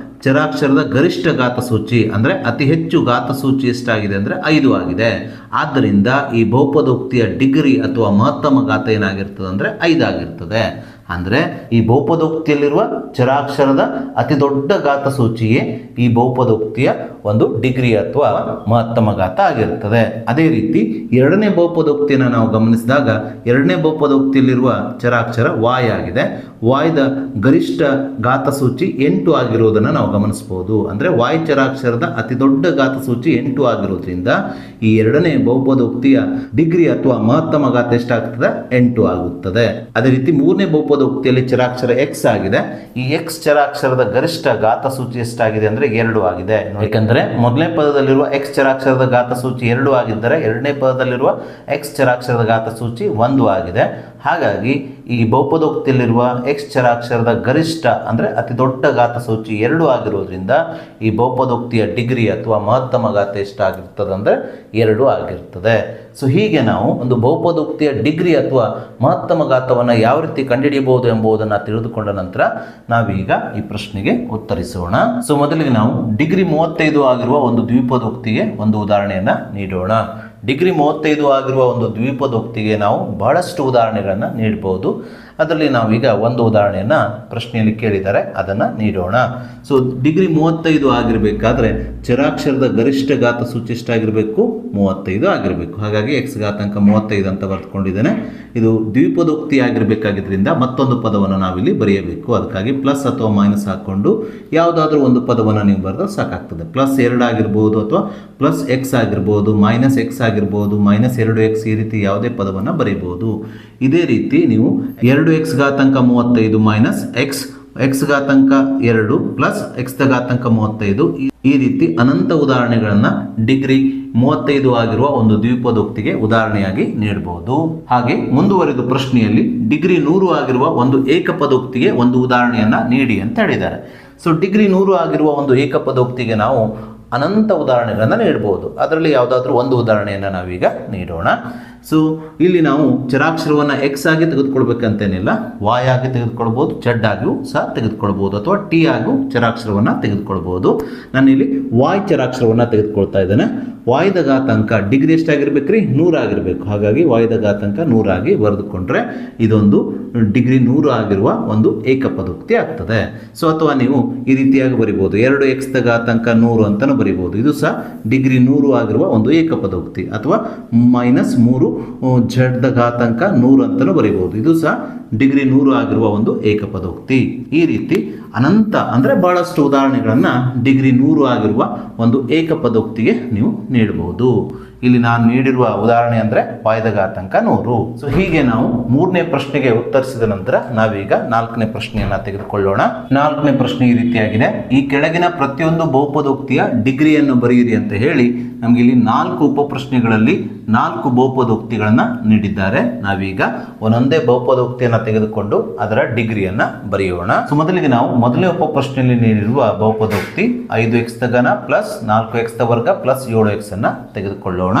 ಚರಾಕ್ಷರದ ಗರಿಷ್ಠ ಘಾತಸೂಚಿ ಅಂದರೆ ಅತಿ ಹೆಚ್ಚು ಘಾತಸೂಚಿ ಎಷ್ಟಾಗಿದೆ ಅಂದರೆ 5 ಆಗಿದೆ. ಆದ್ದರಿಂದ ಈ ಬಹುಪದೋಕ್ತಿಯ ಡಿಗ್ರಿ ಅಥವಾ ಮಹತ್ತಮ ಘಾತ ಏನಾಗಿರ್ತದೆ ಅಂದರೆ 5 ಆಗಿರ್ತದೆ. ಅಂದರೆ ಈ ಬಹುಪದೋಕ್ತಿಯಲ್ಲಿರುವ ಚರಾಕ್ಷರದ ಅತಿ ದೊಡ್ಡ ಘಾತಸೂಚಿಯೇ ಈ ಬಹುಪದೋಕ್ತಿಯ ಒಂದು ಡಿಗ್ರಿ ಅಥವಾ ಮಹತ್ತಮ ಘಾತ ಆಗಿರುತ್ತದೆ. ಅದೇ ರೀತಿ ಎರಡನೇ ಬಹುಪದೋಕ್ತಿಯನ್ನು ನಾವು ಗಮನಿಸಿದಾಗ ಎರಡನೇ ಬಹುಪದೋಕ್ತಿಯಲ್ಲಿರುವ ಚರಾಕ್ಷರ ವಾಯ್ ಆಗಿದೆ. ವಾಯ್ದ ಗರಿಷ್ಠ ಘಾತಸೂಚಿ 8 ಆಗಿರುವುದನ್ನು ನಾವು ಗಮನಿಸಬಹುದು. ಅಂದರೆ ವಾಯ್ ಚರಾಕ್ಷರದ ಅತಿ ದೊಡ್ಡ ಘಾತಸೂಚಿ 8 ಆಗಿರೋದ್ರಿಂದ ಈ ಎರಡನೇ ಬಹುಪದೋಕ್ತಿಯ ಡಿಗ್ರಿ ಅಥವಾ ಮಹತ್ತಮ ಘಾತ ಎಷ್ಟಾಗ್ತದೆ 8 ಆಗುತ್ತದೆ. ಅದೇ ರೀತಿ ಮೂರನೇ ಬಹುಪದೋಕ್ತಿಯಲ್ಲಿ ಚರಾಕ್ಷರ ಎಕ್ಸ್ ಆಗಿದೆ. ಈ ಎಕ್ಸ್ ಚರಾಕ್ಷರದ ಗರಿಷ್ಠ ಘಾತಸೂಚಿ ಎಷ್ಟಾಗಿದೆ ಅಂದರೆ 2 ಆಗಿದೆ. ಯಾಕಂದ್ರೆ ಮೊದಲನೇ ಪದದಲ್ಲಿರುವ ಎಕ್ಸ್ ಚರಾಕ್ಷರದ ಘಾತಸೂಚಿ 2 ಆಗಿದ್ದರೆ ಎರಡನೇ ಪದದಲ್ಲಿರುವ ಎಕ್ಸ್ ಚರಾಕ್ಷರದ ಘಾತಸೂಚಿ 1 ಆಗಿದೆ. ಹಾಗಾಗಿ ಈ ಬಹುಪದೋಕ್ತಿಯಲ್ಲಿರುವ ಎಕ್ಸ್ ಚರಾಕ್ಷರದ ಗರಿಷ್ಠ ಅಂದರೆ ಅತಿ ದೊಡ್ಡ ಘಾತಸೂಚಿ 2 ಆಗಿರೋದ್ರಿಂದ ಈ ಬಹುಪದೋಕ್ತಿಯ ಡಿಗ್ರಿ ಅಥವಾ ಮಹತ್ತಮ ಘಾತ ಎಷ್ಟಾಗಿರ್ತದೆ ಅಂದರೆ 2 ಆಗಿರ್ತದೆ. ಸೊ ಹೀಗೆ ನಾವು ಒಂದು ಬಹುಪದೋಕ್ತಿಯ ಡಿಗ್ರಿ ಅಥವಾ ಮಹತ್ತಮ ಘಾತವನ್ನು ಯಾವ ರೀತಿ ಕಂಡುಹಿಡಿಯಬಹುದು ಎಂಬುದನ್ನು ತಿಳಿದುಕೊಂಡ ನಂತರ ನಾವೀಗ ಈ ಪ್ರಶ್ನೆಗೆ ಉತ್ತರಿಸೋಣ. ಸೊ ಮೊದಲಿಗೆ ನಾವು ಡಿಗ್ರಿ 35 ಆಗಿರುವ ಒಂದು ದ್ವಿಪದೋಕ್ತಿಗೆ ಒಂದು ಉದಾಹರಣೆಯನ್ನು ನೀಡೋಣ. ಡಿಗ್ರಿ 35 ಆಗಿರುವ ಒಂದು ದ್ವಿಪದೋಕ್ತಿಗೆ ನಾವು ಬಹಳಷ್ಟು ಉದಾಹರಣೆಗಳನ್ನು ನೀಡಬಹುದು. ಅದರಲ್ಲಿ ನಾವೀಗ ಒಂದು ಉದಾಹರಣೆಯನ್ನು ಪ್ರಶ್ನೆಯಲ್ಲಿ ಕೇಳಿದ್ದಾರೆ, ಅದನ್ನು ನೀಡೋಣ. ಸೊ ಡಿಗ್ರಿ 35 ಆಗಿರಬೇಕಾದ್ರೆ ಚರಾಕ್ಷರದ ಗರಿಷ್ಠ ಘಾತಸೂಚಿ ಎಷ್ಟಾಗಿರಬೇಕು 35 ಆಗಿರಬೇಕು. ಹಾಗಾಗಿ ಎಕ್ಸ್ ಘಾತಾಂಕ 35 ಅಂತ ಬರೆದುಕೊಂಡಿದ್ದೇನೆ. ಇದು ದ್ವಿಪದೋಕ್ತಿ ಆಗಿರಬೇಕಾಗಿದ್ದರಿಂದ ಮತ್ತೊಂದು ಪದವನ್ನು ನಾವಿಲ್ಲಿ ಬರೆಯಬೇಕು. ಅದಕ್ಕಾಗಿ ಪ್ಲಸ್ ಅಥವಾ ಮೈನಸ್ ಹಾಕ್ಕೊಂಡು ಯಾವುದಾದ್ರೂ ಒಂದು ಪದವನ್ನು ನೀವು ಬರೆದ್ರೆ ಸಾಕಾಗ್ತದೆ. ಪ್ಲಸ್ 2 ಆಗಿರ್ಬೋದು ಅಥವಾ ಪ್ಲಸ್ ಎಕ್ಸ್ ಆಗಿರ್ಬೋದು, ಮೈನಸ್ ಎಕ್ಸ್ ಆಗಿರ್ಬೋದು, ಮೈನಸ್ 2x ಈ ರೀತಿ ಯಾವುದೇ ಪದವನ್ನು ಬರೀಬಹುದು. ಇದೇ ರೀತಿ ನೀವು 2x ಘಾತಾಂಕ 35 ಮೈನಸ್ ಎಕ್ಸ್ ಘಾತಾಂಕ 2 ಪ್ಲಸ್ ಎಕ್ಸ್ ದ ಘಾತಾಂಕ 35 ಈ ರೀತಿ ಅನಂತ ಉದಾಹರಣೆಗಳನ್ನು ಡಿಗ್ರಿ 35 ಆಗಿರುವ ಒಂದು ದ್ವಿಪದೋಕ್ತಿಗೆ ಉದಾಹರಣೆಯಾಗಿ ನೀಡಬಹುದು. ಹಾಗೆ ಮುಂದುವರೆದ ಪ್ರಶ್ನೆಯಲ್ಲಿ ಡಿಗ್ರಿ 100 ಆಗಿರುವ ಒಂದು ಏಕಪದೋಕ್ತಿಗೆ ಒಂದು ಉದಾಹರಣೆಯನ್ನ ನೀಡಿ ಅಂತ ಹೇಳಿದ್ದಾರೆ. ಸೊ ಡಿಗ್ರಿ 100 ಆಗಿರುವ ಒಂದು ಏಕಪದೋಕ್ತಿಗೆ ನಾವು ಅನಂತ ಉದಾಹರಣೆಗಳನ್ನು ನೀಡಬಹುದು. ಅದರಲ್ಲಿ ಯಾವುದಾದ್ರೂ ಒಂದು ಉದಾಹರಣೆಯನ್ನು ನಾವೀಗ ನೀಡೋಣ. ಸೊ ಇಲ್ಲಿ ನಾವು ಚರಾಕ್ಷರವನ್ನು ಎಕ್ಸ್ ಆಗಿ ತೆಗೆದುಕೊಳ್ಬೇಕಂತೇನಿಲ್ಲ, ವಾಯ್ ಆಗಿ ತೆಗೆದುಕೊಳ್ಬೋದು, ಜೆಡ್ ಆಗಿಯೂ ಸಹ ತೆಗೆದುಕೊಳ್ಬೋದು ಅಥವಾ ಟಿ ಆಗು ಚರಾಕ್ಷರವನ್ನು ತೆಗೆದುಕೊಳ್ಬೋದು. ನಾನು ಇಲ್ಲಿ ವಾಯ್ ಚರಾಕ್ಷರವನ್ನು ತೆಗೆದುಕೊಳ್ತಾ ಇದ್ದೇನೆ. ವಾಯ್ದ ಘಾತಾಂಕ ಡಿಗ್ರಿ ಎಷ್ಟಾಗಿರ್ಬೇಕ್ರಿ 100 ಆಗಿರಬೇಕು. ಹಾಗಾಗಿ ವಾಯ್ದ ಘಾತಾಂಕ 100 ಆಗಿ ಬರೆದುಕೊಂಡ್ರೆ ಇದೊಂದು ಡಿಗ್ರಿ 100 ಆಗಿರುವ ಒಂದು ಏಕಪದೋಕ್ತಿ ಆಗ್ತದೆ. ಸೊ ಅಥವಾ ನೀವು ಈ ರೀತಿಯಾಗಿ ಬರಿಬೋದು, 2x ದ ಘಾತಾಂಕ 100 ಅಂತಲೂ ಬರಿಬೋದು. ಇದು ಸಹ ಡಿಗ್ರಿ 100 ಆಗಿರುವ ಒಂದು ಏಕಪದೋಕ್ತಿ. ಅಥವಾ ಮೈನಸ್ 3 z ದ ಘಾತಾಂಕ 100 ಅಂತಲೂ ಬರಿಬೋದು. ಇದು ಸಹ ಡಿಗ್ರಿ 100 ಆಗಿರುವ ಒಂದು ಏಕಪದೋಕ್ತಿ. ಈ ರೀತಿ ಅನಂತ ಅಂದರೆ ಬಹಳಷ್ಟು ಉದಾಹರಣೆಗಳನ್ನು ಡಿಗ್ರಿ 100 ಆಗಿರುವ ಒಂದು ಏಕಪದೋಕ್ತಿಗೆ ನೀವು ನೀಡಬಹುದು. ಇಲ್ಲಿ ನಾನು ನೀಡಿರುವ ಉದಾಹರಣೆ ಅಂದರೆ ವಾಯ್ದ ಘಾತಾಂಕ 100. ಸೊ ಹೀಗೆ ನಾವು ಮೂರನೇ ಪ್ರಶ್ನೆಗೆ ಉತ್ತರಿಸಿದ ನಂತರ ನಾವೀಗ ನಾಲ್ಕನೇ ಪ್ರಶ್ನೆಯನ್ನು ತೆಗೆದುಕೊಳ್ಳೋಣ. ನಾಲ್ಕನೇ ಪ್ರಶ್ನೆ ಈ ರೀತಿಯಾಗಿದೆ. ಈ ಕೆಳಗಿನ ಪ್ರತಿಯೊಂದು ಬಹುಪದೋಕ್ತಿಯ ಡಿಗ್ರಿಯನ್ನು ಬರೆಯಿರಿ ಅಂತ ಹೇಳಿ ನಮಗೆ ಇಲ್ಲಿ 4 ಉಪಪ್ರಶ್ನೆಗಳಲ್ಲಿ 4 ಬಹುಪದೋಕ್ತಿಗಳನ್ನು ನೀಡಿದ್ದಾರೆ. ನಾವೀಗ ಒಂದೊಂದೇ ಬಹುಪದೋಕ್ತಿಯನ್ನು ತೆಗೆದುಕೊಂಡು ಅದರ ಡಿಗ್ರಿಯನ್ನು ಬರೆಯೋಣ. ಸೊ ಮೊದಲಿಗೆ ನಾವು ಮೊದಲನೇ ಉಪಪ್ರಶ್ನೆಯಲ್ಲಿ ನೀಡಿರುವ ಬಹುಪದೋಕ್ತಿ 5x ದ ಘನ ಪ್ಲಸ್ 4x ದ ವರ್ಗ ಪ್ಲಸ್ 7x ಅನ್ನು ತೆಗೆದುಕೊಳ್ಳೋಣ. ತೆಗೆದುಕೊಳ್ಳೋಣ.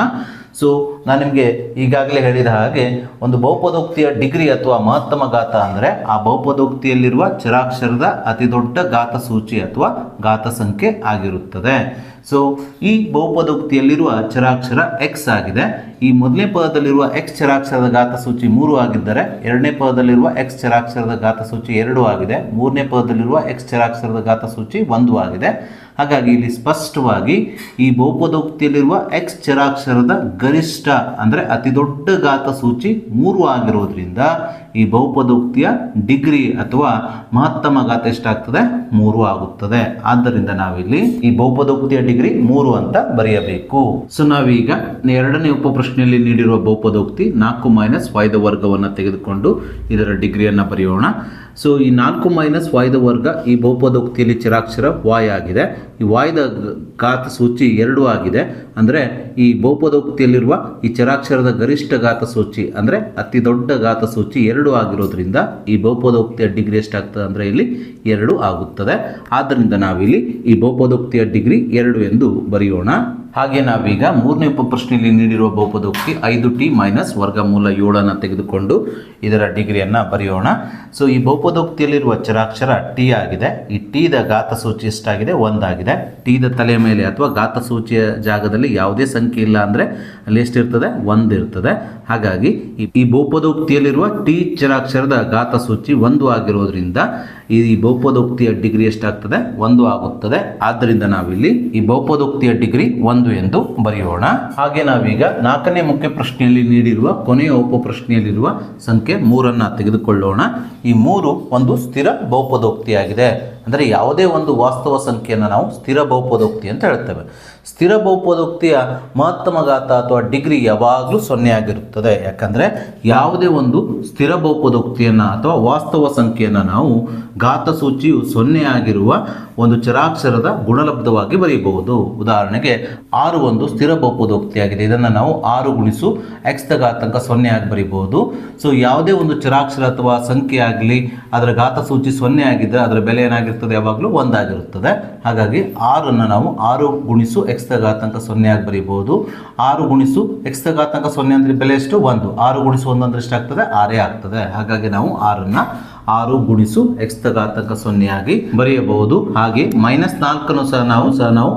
ಸೊ ನಾನು ನಿಮಗೆ ಈಗಾಗಲೇ ಹೇಳಿದ ಹಾಗೆ ಒಂದು ಬಹುಪದೋಕ್ತಿಯ ಡಿಗ್ರಿ ಅಥವಾ ಮಹತ್ತಮ ಘಾತ ಅಂದರೆ ಆ ಬಹುಪದೋಕ್ತಿಯಲ್ಲಿರುವ ಚರಾಕ್ಷರದ ಅತಿ ದೊಡ್ಡ ಘಾತ ಸೂಚಿ ಅಥವಾ ಘಾತ ಸಂಖ್ಯೆ ಆಗಿರುತ್ತದೆ. ಸೊ ಈ ಬಹುಪದೋಕ್ತಿಯಲ್ಲಿರುವ ಚರಾಕ್ಷರ ಎಕ್ಸ್ ಆಗಿದೆ. ಈ ಮೊದಲನೇ ಪದದಲ್ಲಿರುವ ಎಕ್ಸ್ ಚರಾಕ್ಷರದ ಘಾತ ಸೂಚಿ 3 ಆಗಿದ್ದರೆ ಎರಡನೇ ಪದದಲ್ಲಿರುವ ಎಕ್ಸ್ ಚರಾಕ್ಷರದ ಘಾತ ಸೂಚಿ 2 ಆಗಿದೆ. ಮೂರನೇ ಪದದಲ್ಲಿರುವ ಎಕ್ಸ್ ಚರಾಕ್ಷರದ ಘಾತ ಸೂಚಿ 1 ಆಗಿದೆ. ಹಾಗಾಗಿ ಇಲ್ಲಿ ಸ್ಪಷ್ಟವಾಗಿ ಈ ಬಹುಪದೋಕ್ತಿಯಲ್ಲಿರುವ ಎಕ್ಸ್ ಚರಾಕ್ಷರದ ಗರಿಷ್ಠ ಅಂದರೆ ಅತಿ ದೊಡ್ಡ ಘಾತ ಸೂಚಿ 3 ಆಗಿರೋದ್ರಿಂದ ಈ ಬಹುಪದೋಕ್ತಿಯ ಡಿಗ್ರಿ ಅಥವಾ ಮಹತ್ತಮ ಘಾತ ಎಷ್ಟಾಗ್ತದೆ? 3 ಆಗುತ್ತದೆ. ಆದ್ದರಿಂದ ನಾವಿಲ್ಲಿ ಈ ಬಹುಪದೋಕ್ತಿಯ ಡಿಗ್ರಿ 3 ಅಂತ ಬರೆಯಬೇಕು. ಸೊ ನಾವೀಗ ಎರಡನೇ ಉಪಪ್ರಶ್ನೆಯಲ್ಲಿ ನೀಡಿರುವ ಬಹುಪದೋಕ್ತಿ 4 ಮೈನಸ್ y ದ ವರ್ಗವನ್ನು ತೆಗೆದುಕೊಂಡು ಇದರ ಡಿಗ್ರಿಯನ್ನು ಬರೆಯೋಣ. ಸೊ ಈ 4 ಮೈನಸ್ y ದ ವರ್ಗ ಈ ಬಹುಪದೋಕ್ತಿಯಲ್ಲಿ ಚರಾಕ್ಷರ y ಆಗಿದೆ. ಈ y ದ ಘಾತ ಸೂಚಿ 2 ಆಗಿದೆ. ಅಂದರೆ ಈ ಬಹುಪದೋಕ್ತಿಯಲ್ಲಿರುವ ಈ ಚರಾಕ್ಷರದ ಗರಿಷ್ಠ ಘಾತ ಸೂಚಿ ಅಂದರೆ ಅತಿ ದೊಡ್ಡ ಘಾತ ಸೂಚಿ 2 ಆಗಿರೋದ್ರಿಂದ ಈ ಬಹುಪದೋಕ್ತಿಯ ಡಿಗ್ರಿ ಎಷ್ಟಾಗ್ತದೆ ಅಂದರೆ ಇಲ್ಲಿ 2 ಆಗುತ್ತದೆ. ಆದ್ದರಿಂದ ನಾವಿಲ್ಲಿ ಈ ಬಹುಪದೋಕ್ತಿಯ ಡಿಗ್ರಿ 2 ಎಂದು ಬರೆಯೋಣ. ಹಾಗೆ ನಾವೀಗ ಮೂರನೇ ಉಪಪ್ರಶ್ನೆಯಲ್ಲಿ ನೀಡಿರುವ ಬಹುಪದೋಕ್ತಿ 5t ಮೈನಸ್ ವರ್ಗಮೂಲ 7 ತೆಗೆದುಕೊಂಡು ಇದರ ಡಿಗ್ರಿಯನ್ನು ಬರೆಯೋಣ. ಸೊ ಈ ಬಹುಪದೋಕ್ತಿಯಲ್ಲಿರುವ ಚರಾಕ್ಷರ ಟಿ ಆಗಿದೆ. ಈ ಟಿ ದ ಘಾತ ಸೂಚಿ ಎಷ್ಟಾಗಿದೆ? 1 ಆಗಿದೆ. ಟಿ ದ ತಲೆಯ ಮೇಲೆ ಅಥವಾ ಘಾತ ಸೂಚಿಯ ಜಾಗದಲ್ಲಿ ಯಾವುದೇ ಸಂಖ್ಯೆ ಇಲ್ಲ ಅಂದರೆ ಅಲ್ಲಿ ಎಷ್ಟಿರ್ತದೆ? 1 ಇರ್ತದೆ. ಹಾಗಾಗಿ ಈ ಬಹುಪದೋಕ್ತಿಯಲ್ಲಿರುವ ಟಿ ಚರಾಕ್ಷರದ ಘಾತ ಸೂಚಿ 1 ಆಗಿರೋದ್ರಿಂದ ಈ ಬಹುಪದೋಕ್ತಿಯ ಡಿಗ್ರಿ ಎಷ್ಟಾಗ್ತದೆ? 1 ಆಗುತ್ತದೆ. ಆದ್ದರಿಂದ ನಾವಿಲ್ಲಿ ಈ ಬಹುಪದೋಕ್ತಿಯ ಡಿಗ್ರಿ 1 ಎಂದು ಬರೆಯೋಣ. ಹಾಗೆ ನಾವೀಗ ನಾಲ್ಕನೇ ಮುಖ್ಯ ಪ್ರಶ್ನೆಯಲ್ಲಿ ನೀಡಿರುವ ಕೊನೆಯ ಉಪಪ್ರಶ್ನೆಯಲ್ಲಿರುವ ಸಂಖ್ಯೆ 3 ತೆಗೆದುಕೊಳ್ಳೋಣ. ಈ 3 ಒಂದು ಸ್ಥಿರ ಬಹುಪದೋಕ್ತಿಯಾಗಿದೆ. ಅಂದರೆ ಯಾವುದೇ ಒಂದು ವಾಸ್ತವ ಸಂಖ್ಯೆಯನ್ನು ನಾವು ಸ್ಥಿರ ಬಹುಪದೋಕ್ತಿ ಅಂತ ಹೇಳ್ತೇವೆ. ಸ್ಥಿರ ಬಹುಪದೋಕ್ತಿಯ ಮಹತ್ತಮ ಘಾತ ಅಥವಾ ಡಿಗ್ರಿ ಯಾವಾಗಲೂ 0 ಆಗಿರುತ್ತದೆ. ಯಾಕಂದರೆ ಯಾವುದೇ ಒಂದು ಸ್ಥಿರ ಬಹುಪದೋಕ್ತಿಯನ್ನು ಅಥವಾ ವಾಸ್ತವ ಸಂಖ್ಯೆಯನ್ನು ನಾವು ಘಾತ ಸೂಚಿಯು 0 ಆಗಿರುವ ಒಂದು ಚರಾಕ್ಷರದ ಗುಣಲಬ್ಧವಾಗಿ ಬರೆಯಬಹುದು. ಉದಾಹರಣೆಗೆ 6 ಒಂದು ಸ್ಥಿರ ಬಹುಪದೋಕ್ತಿಯಾಗಿದೆ. ಇದನ್ನು ನಾವು 6 ಗುಣಿಸು ಎಕ್ಸ್ ದ ಘಾತಾಂಕ 0 ಆಗಿ ಬರೀಬಹುದು. ಸೊ ಯಾವುದೇ ಒಂದು ಚರಾಕ್ಷರ ಅಥವಾ ಸಂಖ್ಯೆ ಆಗಲಿ ಅದರ ಘಾತ ಸೂಚಿ 0 ಆಗಿದ್ದರೆ ಅದರ ಬೆಲೆ ಏನಾಗಿರ್ತದೆ? ಯಾವಾಗಲೂ 1 ಆಗಿರುತ್ತದೆ. ಹಾಗಾಗಿ 6 ನಾವು 6 ಗುಣಿಸು ಎಕ್ಸ್ ದ ಘಾತಾಂಕ 0 ಆಗಿ ಬರೀಬಹುದು. 6 ಗುಣಿಸು ಎಕ್ಸ್ ದ ಘಾತಾಂಕ 0 ಅಂದರೆ ಬೆಲೆ ಎಷ್ಟು? 1. 6 ಗುಣಿಸು 1 ಅಂದರೆ ಎಷ್ಟಾಗ್ತದೆ? 6 ಆಗ್ತದೆ. ಹಾಗಾಗಿ ನಾವು 6 ಗುಣಿಸು ಎಕ್ಸ್ ದ ಘಾತಾಂಕ 0 ಆಗಿ ಬರೆಯಬಹುದು. ಹಾಗೆ -4 ಸಹ ನಾವು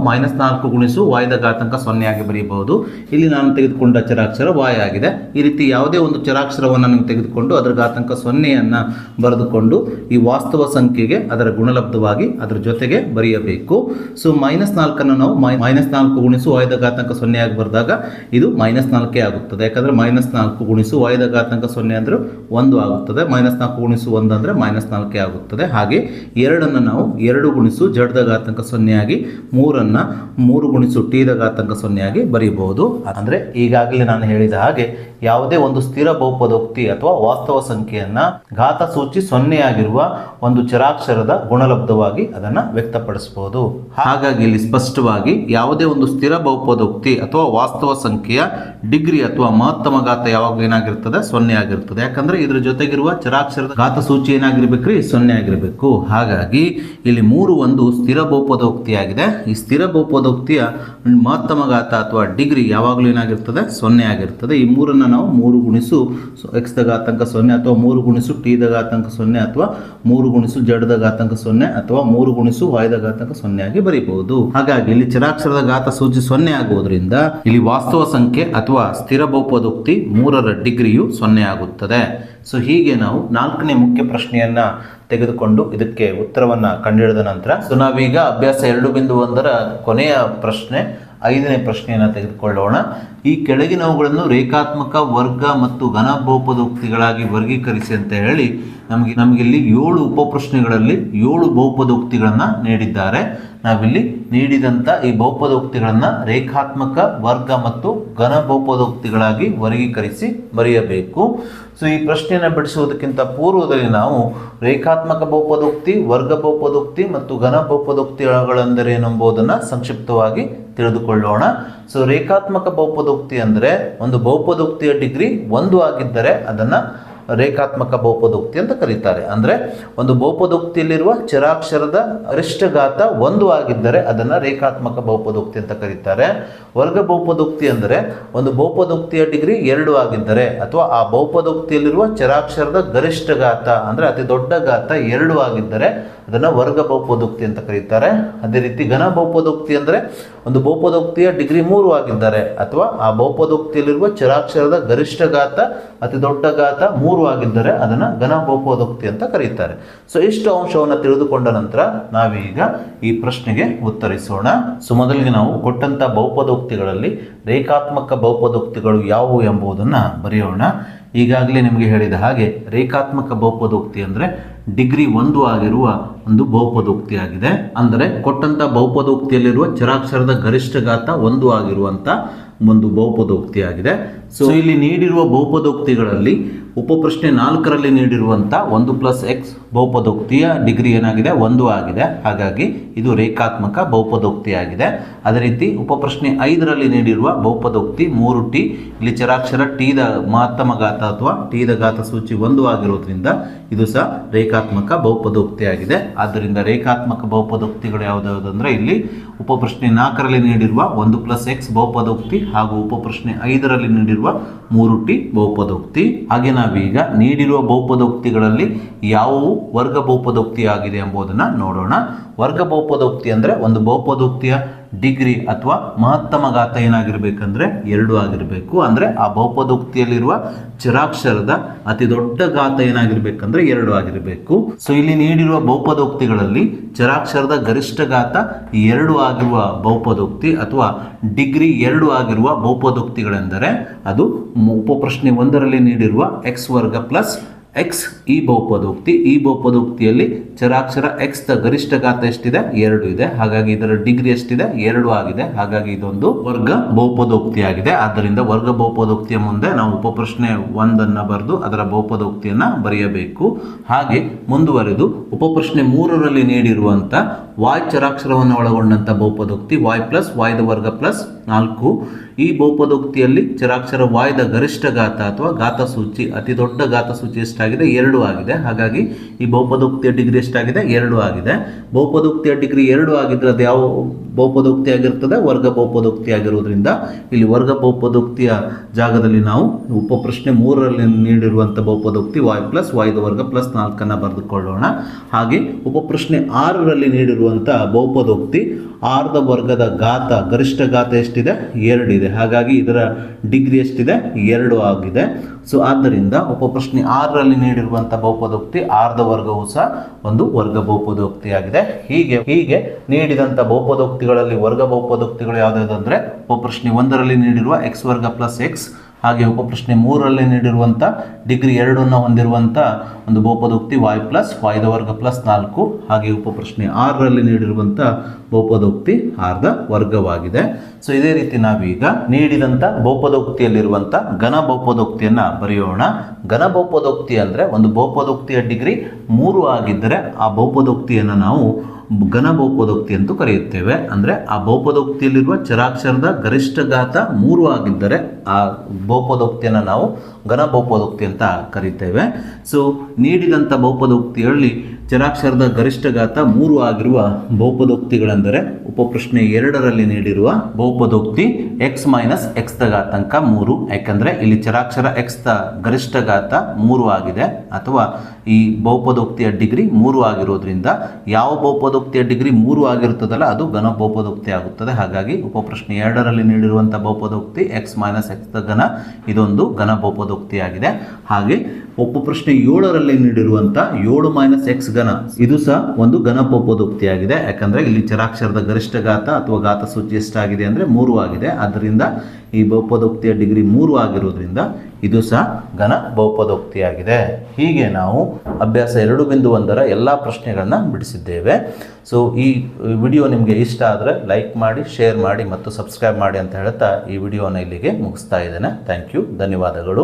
-4 ಗುಣಿಸು y ದ ಘಾತಾಂಕ 0 ಆಗಿ ಬರೆಯಬಹುದು. ಇಲ್ಲಿ ನಾನು ತೆಗೆದುಕೊಂಡ ಚರಾಕ್ಷರ y ಆಗಿದೆ. ಈ ರೀತಿ ಯಾವುದೇ ಒಂದು ಚರಾಕ್ಷರವನ್ನು ನೀವು ತೆಗೆದುಕೊಂಡು ಅದರ ಘಾತಾಂಕ 0 ಬರೆದುಕೊಂಡು ಈ ವಾಸ್ತವ ಸಂಖ್ಯೆಗೆ ಅದರ ಗುಣಲಬ್ಧವಾಗಿ ಅದರ ಜೊತೆಗೆ ಬರೆಯಬೇಕು. ಸೊ -4 ನಾವು -4 ಗುಣಿಸು y ದ ಘಾತಾಂಕ 0 ಆಗಿ ಬರೆದಾಗ ಇದು -4 ಆಗುತ್ತದೆ. ಯಾಕಂದರೆ -4 ಗುಣಿಸು y ದ ಘಾತಾಂಕ 0 ಅಂದರೆ 1 ಆಗುತ್ತದೆ. -4 ಗುಣಿಸು 1 ಅಂದರೆ -4 ಆಗುತ್ತದೆ. ಹಾಗೆ 2 ನಾವು 2 ಗುಣಿಸು z ದ ಘಾತಾಂಕ 0 ಆಗಿ 3 ಗುಣಿಸು t ದ ಘಾತಾಂಕ 0 ಆಗಿ ಬರೀಬಹುದು. ಅಂದರೆ ಈಗಾಗಲೇ ನಾನು ಹೇಳಿದ ಹಾಗೆ ಯಾವುದೇ ಒಂದು ಸ್ಥಿರ ಬಹುಪದೋಕ್ತಿ ಅಥವಾ ವಾಸ್ತವ ಸಂಖ್ಯೆಯನ್ನು ಘಾತ ಸೂಚಿ 0 ಆಗಿರುವ ಒಂದು ಚರಾಕ್ಷರದ ಗುಣಲಬ್ಧವಾಗಿ ಅದನ್ನು ವ್ಯಕ್ತಪಡಿಸಬಹುದು. ಹಾಗಾಗಿ ಇಲ್ಲಿ ಸ್ಪಷ್ಟವಾಗಿ ಯಾವುದೇ ಒಂದು ಸ್ಥಿರ ಬಹುಪದೋಕ್ತಿ ಅಥವಾ ವಾಸ್ತವ ಸಂಖ್ಯೆಯ ಡಿಗ್ರಿ ಅಥವಾ ಮಹತ್ತಮ ಘಾತ ಯಾವಾಗಲೂ ಏನಾಗಿರ್ತದೆ? 0 ಆಗಿರ್ತದೆ. ಯಾಕಂದ್ರೆ ಇದರ ಜೊತೆಗಿರುವ ಚರಾಕ್ಷರದ ಘಾತ ಸೂಚಿ ಏನಾಗಿರ್ಬೇಕ್ರಿ? 0 ಆಗಿರಬೇಕು. ಹಾಗಾಗಿ ಇಲ್ಲಿ 3 ಒಂದು ಸ್ಥಿರ ಬಹುಪದೋಕ್ತಿಯಾಗಿದೆ. ಈ ಸ್ಥಿರ ಬಹುಪದೋಕ್ತಿಯ ಮಹತ್ತಮ ಘಾತ ಅಥವಾ ಡಿಗ್ರಿ ಯಾವಾಗಲೂ ಏನಾಗಿರ್ತದೆ? 0 ಆಗಿರ್ತದೆ. ಈ 3 ನಾವು 3 ಗುಣಿಸು ಎಕ್ಸ್ ದ ಘಾತಾಂಕ 0 ಅಥವಾ 3 ಗುಣಿಸು ಟಿ ದ ಘಾತಾಂಕ 0 ಅಥವಾ 3 ಗುಣಿಸು z ದ ಘಾತಾಂಕ 0 ಅಥವಾ 3 ಗುಣಿಸು y ದ ಘಾತಾಂಕ 0 ಆಗಿ ಬರೀಬಹುದು. ಹಾಗಾಗಿ ಇಲ್ಲಿ ಚರಾಕ್ಷರದ ಘಾತ ಸೂಚಿ 0 ಆಗುವುದರಿಂದ ಇಲ್ಲಿ ವಾಸ್ತವ ಸಂಖ್ಯೆ ಅಥವಾ ಸ್ಥಿರ ಬಹುಪದೋಕ್ತಿ 3ರ ಡಿಗ್ರಿಯು 0 ಆಗುತ್ತದೆ. ಸೊ ಹೀಗೆ ನಾವು 4ನೇ ಮುಖ್ಯ ಪ್ರಶ್ನೆಯನ್ನ ತೆಗೆದುಕೊಂಡು ಇದಕ್ಕೆ ಉತ್ತರವನ್ನು ಕಂಡುಹಿಡಿದ ನಂತರ ಸೊ ನಾವೀಗ ಅಭ್ಯಾಸ 2.1ರ ಕೊನೆಯ ಪ್ರಶ್ನೆ 5ನೇ ಪ್ರಶ್ನೆಯನ್ನು ತೆಗೆದುಕೊಳ್ಳೋಣ. ಈ ಕೆಳಗಿನವುಗಳನ್ನು ರೇಖಾತ್ಮಕ ವರ್ಗ ಮತ್ತು ಘನ ಬಹುಪದೋಕ್ತಿಗಳಾಗಿ ವರ್ಗೀಕರಿಸಿ ಅಂತ ಹೇಳಿ ನಮಗೆ ಇಲ್ಲಿ 7 ಉಪಪ್ರಶ್ನೆಗಳಲ್ಲಿ 7 ಬಹುಪದೋಕ್ತಿಗಳನ್ನು ನೀಡಿದ್ದಾರೆ. ನಾವಿಲ್ಲಿ ನೀಡಿದಂಥ ಈ ಬಹುಪದೋಕ್ತಿಗಳನ್ನು ರೇಖಾತ್ಮಕ ವರ್ಗ ಮತ್ತು ಘನ ಬಹುಪದೋಕ್ತಿಗಳಾಗಿ ವರ್ಗೀಕರಿಸಿ ಬರೆಯಬೇಕು. ಸೊ ಈ ಪ್ರಶ್ನೆಯನ್ನು ಬಿಡಿಸುವುದಕ್ಕಿಂತ ಪೂರ್ವದಲ್ಲಿ ನಾವು ರೇಖಾತ್ಮಕ ಬಹುಪದೋಕ್ತಿ, ವರ್ಗ ಬಹುಪದೋಕ್ತಿ ಮತ್ತು ಘನ ಬಹುಪದೋಕ್ತಿಗಳೆಂದರೇನೆಂಬುದನ್ನು ಸಂಕ್ಷಿಪ್ತವಾಗಿ ತಿಳಿದುಕೊಳ್ಳೋಣ. ಸೊ ರೇಖಾತ್ಮಕ ಬಹುಪದೋಕ್ತಿ ಅಂದರೆ ಒಂದು ಬಹುಪದೋಕ್ತಿಯ ಡಿಗ್ರಿ 1 ಆಗಿದ್ದರೆ ಅದನ್ನು ರೇಖಾತ್ಮಕ ಬಹುಪದೋಕ್ತಿ ಅಂತ ಕರೀತಾರೆ. ಅಂದರೆ ಒಂದು ಬಹುಪದೋಕ್ತಿಯಲ್ಲಿರುವ ಚರಾಕ್ಷರದ ಗರಿಷ್ಠಘಾತ 1 ಆಗಿದ್ದರೆ ಅದನ್ನು ರೇಖಾತ್ಮಕ ಬಹುಪದೋಕ್ತಿ ಅಂತ ಕರೀತಾರೆ. ವರ್ಗ ಬಹುಪದೋಕ್ತಿ ಅಂದರೆ ಒಂದು ಬಹುಪದೋಕ್ತಿಯ ಡಿಗ್ರಿ 2 ಆಗಿದ್ದರೆ ಅಥವಾ ಆ ಬಹುಪದೋಕ್ತಿಯಲ್ಲಿರುವ ಚರಾಕ್ಷರದ ಗರಿಷ್ಠ ಘಾತ ಅಂದರೆ ಅತಿ ದೊಡ್ಡ ಘಾತ 2 ಆಗಿದ್ದರೆ ಅದನ್ನು ವರ್ಗ ಬಹುಪದೋಕ್ತಿ ಅಂತ ಕರೀತಾರೆ. ಅದೇ ರೀತಿ ಘನ ಬಹುಪದೋಕ್ತಿ ಅಂದರೆ ಒಂದು ಬಹುಪದೋಕ್ತಿಯ ಡಿಗ್ರಿ 3 ಆಗಿದ್ದಾರೆ ಅಥವಾ ಆ ಬಹುಪದೋಕ್ತಿಯಲ್ಲಿರುವ ಚರಾಕ್ಷರದ ಗರಿಷ್ಠ ಘಾತ ಅತಿ ದೊಡ್ಡ ಘಾತ 3 ಆಗಿದ್ದರೆ ಅದನ್ನು ಘನ ಬಹುಪದೋಕ್ತಿ ಅಂತ ಕರೀತಾರೆ. ಸೊ ಇಷ್ಟು ಅಂಶವನ್ನು ತಿಳಿದುಕೊಂಡ ನಂತರ ನಾವೀಗ ಈ ಪ್ರಶ್ನೆಗೆ ಉತ್ತರಿಸೋಣ. ಸೊ ಮೊದಲಿಗೆ ನಾವು ಕೊಟ್ಟಂತ ಬಹುಪದೋಕ್ತಿಗಳಲ್ಲಿ ರೇಖಾತ್ಮಕ ಬಹುಪದೋಕ್ತಿಗಳು ಯಾವುವು ಎಂಬುದನ್ನು ಬರೆಯೋಣ. ಈಗಾಗಲೇ ನಿಮಗೆ ಹೇಳಿದ ಹಾಗೆ ರೇಖಾತ್ಮಕ ಬಹುಪದೋಕ್ತಿ ಅಂದರೆ ಡಿಗ್ರಿ 1 ಆಗಿರುವ ಒಂದು ಬಹುಪದೋಕ್ತಿ ಆಗಿದೆ. ಅಂದರೆ ಕೊಟ್ಟಂತ ಬಹುಪದೋಕ್ತಿಯಲ್ಲಿರುವ ಚರಾಕ್ಷರದ ಗರಿಷ್ಠ ಘಾತ 1 ಆಗಿರುವಂತ ಒಂದು ಬಹುಪದೋಕ್ತಿ ಆಗಿದೆ. ಸೊ ಇಲ್ಲಿ ನೀಡಿರುವ ಬಹುಪದೋಕ್ತಿಗಳಲ್ಲಿ ಉಪಪ್ರಶ್ನೆ 4ರಲ್ಲಿ ನೀಡಿರುವಂಥ 1+x ಬಹುಪದೋಕ್ತಿಯ ಡಿಗ್ರಿ ಏನಾಗಿದೆ 1 ಆಗಿದೆ. ಹಾಗಾಗಿ ಇದು ರೇಖಾತ್ಮಕ ಬಹುಪದೋಕ್ತಿ ಆಗಿದೆ. ಅದೇ ರೀತಿ ಉಪಪ್ರಶ್ನೆ 5ರಲ್ಲಿ ನೀಡಿರುವ ಬಹುಪದೋಕ್ತಿ 3t, ಇಲ್ಲಿ ಚರಾಕ್ಷರ t ದ ಮಹತ್ತಮ ಘಾತ ಅಥವಾ t ದ ಘಾತ ಸೂಚಿ 1 ಆಗಿರೋದ್ರಿಂದ ಇದು ಸಹ ರೇಖಾತ್ಮಕ ಬಹುಪದೋಕ್ತಿ ಆಗಿದೆ. ಆದ್ದರಿಂದ ರೇಖಾತ್ಮಕ ಬಹುಪದೋಕ್ತಿಗಳು ಯಾವುದಾವುದಂದ್ರೆ ಇಲ್ಲಿ ಉಪಪ್ರಶ್ನೆ 4ರಲ್ಲಿ ನೀಡಿರುವ 1+x ಬಹುಪದೋಕ್ತಿ ಹಾಗೂ ಉಪಪ್ರಶ್ನೆ 5ರಲ್ಲಿ ನೀಡಿರುವ 3t ಬಹುಪದೋಕ್ತಿ. ಹಾಗೆ ನಾವೀಗ ನೀಡಿರುವ ಬಹುಪದೋಕ್ತಿಗಳಲ್ಲಿ ಯಾವುವು ವರ್ಗ ಬಹುಪದೋಕ್ತಿ ಆಗಿದೆ ಎಂಬುದನ್ನು ನೋಡೋಣ. ವರ್ಗ ಬಹುಪದೋಕ್ತಿ ಅಂದರೆ ಒಂದು ಬಹುಪದೋಕ್ತಿಯ ಡಿಗ್ರಿ ಅಥವಾ ಮಹತ್ತಮ ಘಾತ ಏನಾಗಿರ್ಬೇಕಂದ್ರೆ 2 ಆಗಿರಬೇಕು. ಅಂದರೆ ಆ ಬಹುಪದೋಕ್ತಿಯಲ್ಲಿರುವ ಚರಾಕ್ಷರದ ಅತಿ ದೊಡ್ಡ ಘಾತ ಏನಾಗಿರ್ಬೇಕಂದ್ರೆ 2 ಆಗಿರಬೇಕು. ಸೊ ಇಲ್ಲಿ ನೀಡಿರುವ ಬಹುಪದೋಕ್ತಿಗಳಲ್ಲಿ ಚರಾಕ್ಷರದ ಗರಿಷ್ಠ ಘಾತ 2 ಆಗಿರುವ ಬಹುಪದೋಕ್ತಿ ಅಥವಾ ಡಿಗ್ರಿ 2 ಆಗಿರುವ ಬಹುಪದೋಕ್ತಿಗಳೆಂದರೆ ಅದು ಉಪಪ್ರಶ್ನೆ 1ರಲ್ಲಿ ನೀಡಿರುವ x ವರ್ಗ ಪ್ಲಸ್ x ಈ ಬಹುಪದೋಕ್ತಿ. ಈ ಬಹುಪದೋಕ್ತಿಯಲ್ಲಿ ಚರಾಕ್ಷರ x ದ ಗರಿಷ್ಠ ಘಾತ ಎಷ್ಟಿದೆ 2 ಇದೆ. ಹಾಗಾಗಿ ಇದರ ಡಿಗ್ರಿ ಎಷ್ಟಿದೆ 2 ಆಗಿದೆ. ಹಾಗಾಗಿ ಇದೊಂದು ವರ್ಗ ಬಹುಪದೋಕ್ತಿ ಆಗಿದೆ. ಆದ್ದರಿಂದ ವರ್ಗ ಬಹುಪದೋಕ್ತಿಯ ಮುಂದೆ ನಾವು ಉಪಪ್ರಶ್ನೆ 1ಅನ್ನು ಬರೆದು ಅದರ ಬಹುಪದೋಕ್ತಿಯನ್ನು ಬರೆಯಬೇಕು. ಹಾಗೆ ಮುಂದುವರೆದು ಉಪಪ್ರಶ್ನೆ 3ರಲ್ಲಿ ನೀಡಿರುವಂಥ y ಚರಾಕ್ಷರವನ್ನು ಒಳಗೊಂಡಂಥ ಬಹುಪದೋಕ್ತಿ y plus y the ವರ್ಗ ಪ್ಲಸ್ 4. ಈ ಬಹುಪದೋಕ್ತಿಯಲ್ಲಿ ಚರಾಕ್ಷರ y ದ ಗರಿಷ್ಠ ಘಾತ ಅಥವಾ ಘಾತ ಸೂಚಿ ಅತಿ ದೊಡ್ಡ ಘಾತ ಸೂಚಿ ಎಷ್ಟಾಗಿದೆ 2 ಆಗಿದೆ. ಹಾಗಾಗಿ ಈ ಬಹುಪದೋಕ್ತಿಯ ಡಿಗ್ರಿ ಎಷ್ಟಾಗಿದೆ 2 ಆಗಿದೆ. ಬಹುಪದೋಕ್ತಿಯ ಡಿಗ್ರಿ 2 ಆಗಿದ್ರೆ ಅದು ಯಾವ ಬಹುಪದೋಕ್ತಿ ಆಗಿರ್ತದೆ ವರ್ಗ ಬಹುಪದೋಕ್ತಿ ಆಗಿರೋದ್ರಿಂದ ಇಲ್ಲಿ ವರ್ಗ ಬಹುಪದೋಕ್ತಿಯ ಜಾಗದಲ್ಲಿ ನಾವು ಉಪಪ್ರಶ್ನೆ 3ರಲ್ಲಿ ನೀಡಿರುವಂಥ ಬಹುಪದೋಕ್ತಿ y ಪ್ಲಸ್ y ದ ವರ್ಗ ಪ್ಲಸ್ 4ಅನ್ನು ಬರೆದುಕೊಳ್ಳೋಣ. ಹಾಗೆ ಉಪಪ್ರಶ್ನೆ 6ರಲ್ಲಿ ನೀಡಿರುವಂಥ ಬಹುಪದೋಕ್ತಿ r ದ ವರ್ಗದ ಘಾತ ಗರಿಷ್ಠ ಘಾತ ಎಷ್ಟಿದೆ 2 ಇದೆ. ಹಾಗಾಗಿ ಇದರ ಡಿಗ್ರಿ ಎಷ್ಟಿದೆ 2 ಆಗಿದೆ. ಸೊ ಆದ್ದರಿಂದ ಉಪಪ್ರಶ್ನೆ 6ರಲ್ಲಿ ನೀಡಿರುವಂಥ ಬಹುಪದೋಕ್ತಿ r ದ ವರ್ಗವು ಸಹ ಒಂದು ವರ್ಗ ಬಹುಪದೋಕ್ತಿ ಆಗಿದೆ. ಹೀಗೆ ನೀಡಿದಂಥ ಬಹುಪದೋಕ್ತಿಗಳಲ್ಲಿ ವರ್ಗ ಬಹುಪದೋಕ್ತಿಗಳು ಯಾವುದಾದಂದ್ರೆ ಉಪಪ್ರಶ್ನೆ 1ರಲ್ಲಿ ನೀಡಿರುವ x ವರ್ಗ ಪ್ಲಸ್ x, ಹಾಗೆ ಉಪಪ್ರಶ್ನೆ 3ರಲ್ಲಿ ನೀಡಿರುವಂಥ ಡಿಗ್ರಿ 2ಅನ್ನು ಹೊಂದಿರುವಂಥ ಒಂದು ಬಹುಪದೋಕ್ತಿ y ಪ್ಲಸ್ y ದ ವರ್ಗ ಪ್ಲಸ್ 4. ಹಾಗೆ ಉಪಪ್ರಶ್ನೆ 6ರಲ್ಲಿ ನೀಡಿರುವಂಥ ಬಹುಪದೋಕ್ತಿ r ದ ವರ್ಗವಾಗಿದೆ. ಸೊ ಇದೇ ರೀತಿ ನಾವೀಗ ನೀಡಿದಂಥ ಬಹುಪದೋಕ್ತಿಯಲ್ಲಿರುವಂಥ ಘನ ಬಹುಪದೋಕ್ತಿಯನ್ನು ಬರೆಯೋಣ. ಘನ ಬಹುಪದೋಕ್ತಿ ಅಂದರೆ ಒಂದು ಬಹುಪದೋಕ್ತಿಯ ಡಿಗ್ರಿ 3 ಆಗಿದ್ದರೆ ಆ ಬಹುಪದೋಕ್ತಿಯನ್ನು ನಾವು ಘನ ಬಹುಪದೋಕ್ತಿ ಎಂದು ಕರೆಯುತ್ತೇವೆ. ಅಂದರೆ ಆ ಬಹುಪದೋಕ್ತಿಯಲ್ಲಿರುವ ಚರಾಕ್ಷರದ ಗರಿಷ್ಠ ಘಾತ 3 ಆಗಿದ್ದರೆ ಆ ಬಹುಪದೋಕ್ತಿಯನ್ನು ನಾವು ಘನ ಬಹುಪದೋಕ್ತಿ ಅಂತ ಕರೀತೇವೆ. ಸೊ ನೀಡಿದಂಥ ಬಹುಪದೋಕ್ತಿಯಲ್ಲಿ ಚರಾಕ್ಷರದ ಗರಿಷ್ಠ ಘಾತ 3 ಆಗಿರುವ ಬಹುಪದೋಕ್ತಿಗಳೆಂದರೆ ಉಪಪ್ರಶ್ನೆ 2ರಲ್ಲಿ ನೀಡಿರುವ ಬಹುಪದೋಕ್ತಿ x ಮೈನಸ್ x ದ ಘಾತಾಂಕ 3. ಯಾಕಂದರೆ ಇಲ್ಲಿ ಚರಾಕ್ಷರ x ದ ಗರಿಷ್ಠ ಘಾತ 3 ಆಗಿದೆ ಅಥವಾ ಈ ಬಹುಪದೋಕ್ತಿಯ ಡಿಗ್ರಿ 3 ಆಗಿರೋದ್ರಿಂದ ಯಾವ ಬಹುಪದೋಕ್ತಿಯ ಡಿಗ್ರಿ 3 ಆಗಿರುತ್ತದಲ್ಲ ಅದು ಘನ ಬಹುಪದೋಕ್ತಿ ಆಗುತ್ತದೆ. ಹಾಗಾಗಿ ಉಪಪ್ರಶ್ನೆ 2ರಲ್ಲಿ ನೀಡಿರುವಂಥ ಬಹುಪದೋಕ್ತಿ x ಮೈನಸ್ x ದ ಘನ ಇದೊಂದು ಘನ ಬಹುಪದೋಕ್ತಿ ಆಗಿದೆ. ಹಾಗೆ ಉಪಪ್ರಶ್ನೆ 7ರಲ್ಲಿ ನೀಡಿರುವಂಥ 7 ಮೈನಸ್ x ಘನ ಇದು ಸಹ ಒಂದು ಘನ ಬಹುಪದೋಕ್ತಿ ಆಗಿದೆ. ಯಾಕಂದರೆ ಇಲ್ಲಿ ಚರಾಕ್ಷರದ ಗರಿಷ್ಠ ಘಾತ ಅಥವಾ ಘಾತ ಸೂಚಿ ಎಷ್ಟಾಗಿದೆ ಅಂದರೆ 3 ಆಗಿದೆ. ಆದ್ದರಿಂದ ಈ ಬಹುಪದೋಕ್ತಿಯ ಡಿಗ್ರಿ 3 ಆಗಿರೋದ್ರಿಂದ ಇದು ಸಹ ಘನ ಬಹುಪದೋಕ್ತಿಯಾಗಿದೆ. ಹೀಗೆ ನಾವು ಅಭ್ಯಾಸ 2.1ರ ಎಲ್ಲ ಪ್ರಶ್ನೆಗಳನ್ನು ಬಿಡಿಸಿದ್ದೇವೆ. ಸೊ ಈ ವಿಡಿಯೋ ನಿಮಗೆ ಇಷ್ಟ ಆದರೆ ಲೈಕ್ ಮಾಡಿ, ಶೇರ್ ಮಾಡಿ ಮತ್ತು ಸಬ್ಸ್ಕ್ರೈಬ್ ಮಾಡಿ ಅಂತ ಹೇಳ್ತಾ ಈ ವಿಡಿಯೋನ ಇಲ್ಲಿಗೆ ಮುಗಿಸ್ತಾ ಇದ್ದೇನೆ. ಥ್ಯಾಂಕ್ ಯು, ಧನ್ಯವಾದಗಳು.